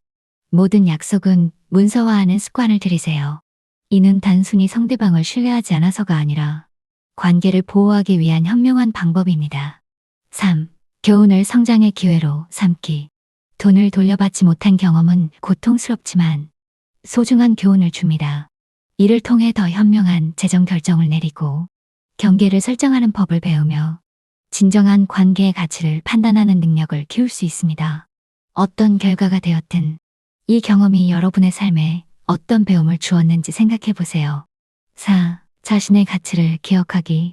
모든 약속은 문서화하는 습관을 들이세요. 이는 단순히 상대방을 신뢰하지 않아서가 아니라 관계를 보호하기 위한 현명한 방법입니다. 3. 교훈을 성장의 기회로 삼기. 돈을 돌려받지 못한 경험은 고통스럽지만 소중한 교훈을 줍니다. 이를 통해 더 현명한 재정 결정을 내리고 경계를 설정하는 법을 배우며 진정한 관계의 가치를 판단하는 능력을 키울 수 있습니다. 어떤 결과가 되었든 이 경험이 여러분의 삶에 어떤 배움을 주었는지 생각해 보세요. 4. 자신의 가치를 기억하기.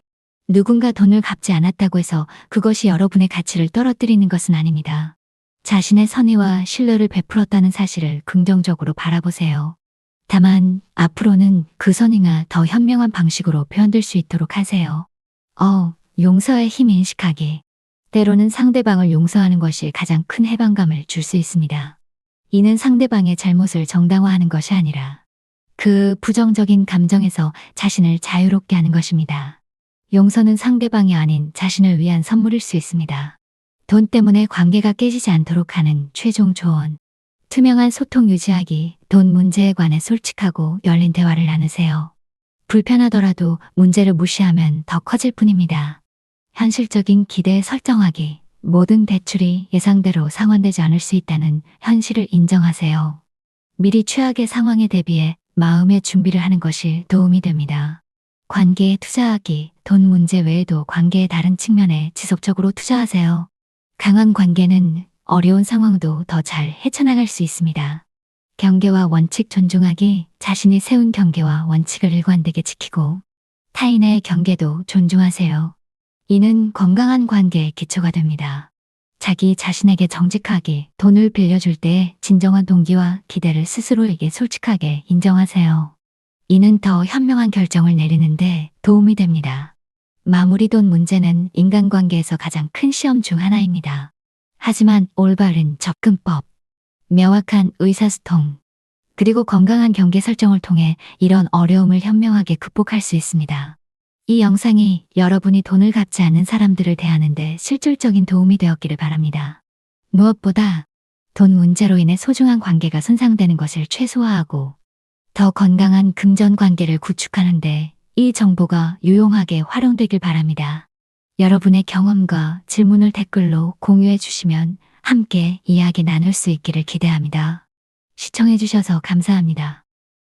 누군가 돈을 갚지 않았다고 해서 그것이 여러분의 가치를 떨어뜨리는 것은 아닙니다. 자신의 선의와 신뢰를 베풀었다는 사실을 긍정적으로 바라보세요. 다만 앞으로는 그 선의가 더 현명한 방식으로 표현될 수 있도록 하세요. 용서의 힘 인식하기. 때로는 상대방을 용서하는 것이 가장 큰 해방감을 줄 수 있습니다. 이는 상대방의 잘못을 정당화하는 것이 아니라 그 부정적인 감정에서 자신을 자유롭게 하는 것입니다. 용서는 상대방이 아닌 자신을 위한 선물일 수 있습니다. 돈 때문에 관계가 깨지지 않도록 하는 최종 조언. 투명한 소통 유지하기. 돈 문제에 관해 솔직하고 열린 대화를 나누세요. 불편하더라도 문제를 무시하면 더 커질 뿐입니다. 현실적인 기대 설정하기. 모든 대출이 예상대로 상환되지 않을 수 있다는 현실을 인정하세요. 미리 최악의 상황에 대비해 마음의 준비를 하는 것이 도움이 됩니다. 관계에 투자하기. 돈 문제 외에도 관계의 다른 측면에 지속적으로 투자하세요. 강한 관계는 어려운 상황도 더 잘 헤쳐나갈 수 있습니다. 경계와 원칙 존중하기. 자신이 세운 경계와 원칙을 일관되게 지키고 타인의 경계도 존중하세요. 이는 건강한 관계의 기초가 됩니다. 자기 자신에게 정직하게. 돈을 빌려줄 때 진정한 동기와 기대를 스스로에게 솔직하게 인정하세요. 이는 더 현명한 결정을 내리는데 도움이 됩니다. 마무리. 돈 문제는 인간관계에서 가장 큰 시험 중 하나입니다. 하지만 올바른 접근법, 명확한 의사소통, 그리고 건강한 경계 설정을 통해 이런 어려움을 현명하게 극복할 수 있습니다. 이 영상이 여러분이 돈을 갚지 않는 사람들을 대하는 데 실질적인 도움이 되었기를 바랍니다. 무엇보다 돈 문제로 인해 소중한 관계가 손상되는 것을 최소화하고 더 건강한 금전 관계를 구축하는 데 이 정보가 유용하게 활용되길 바랍니다. 여러분의 경험과 질문을 댓글로 공유해 주시면 함께 이야기 나눌 수 있기를 기대합니다. 시청해 주셔서 감사합니다.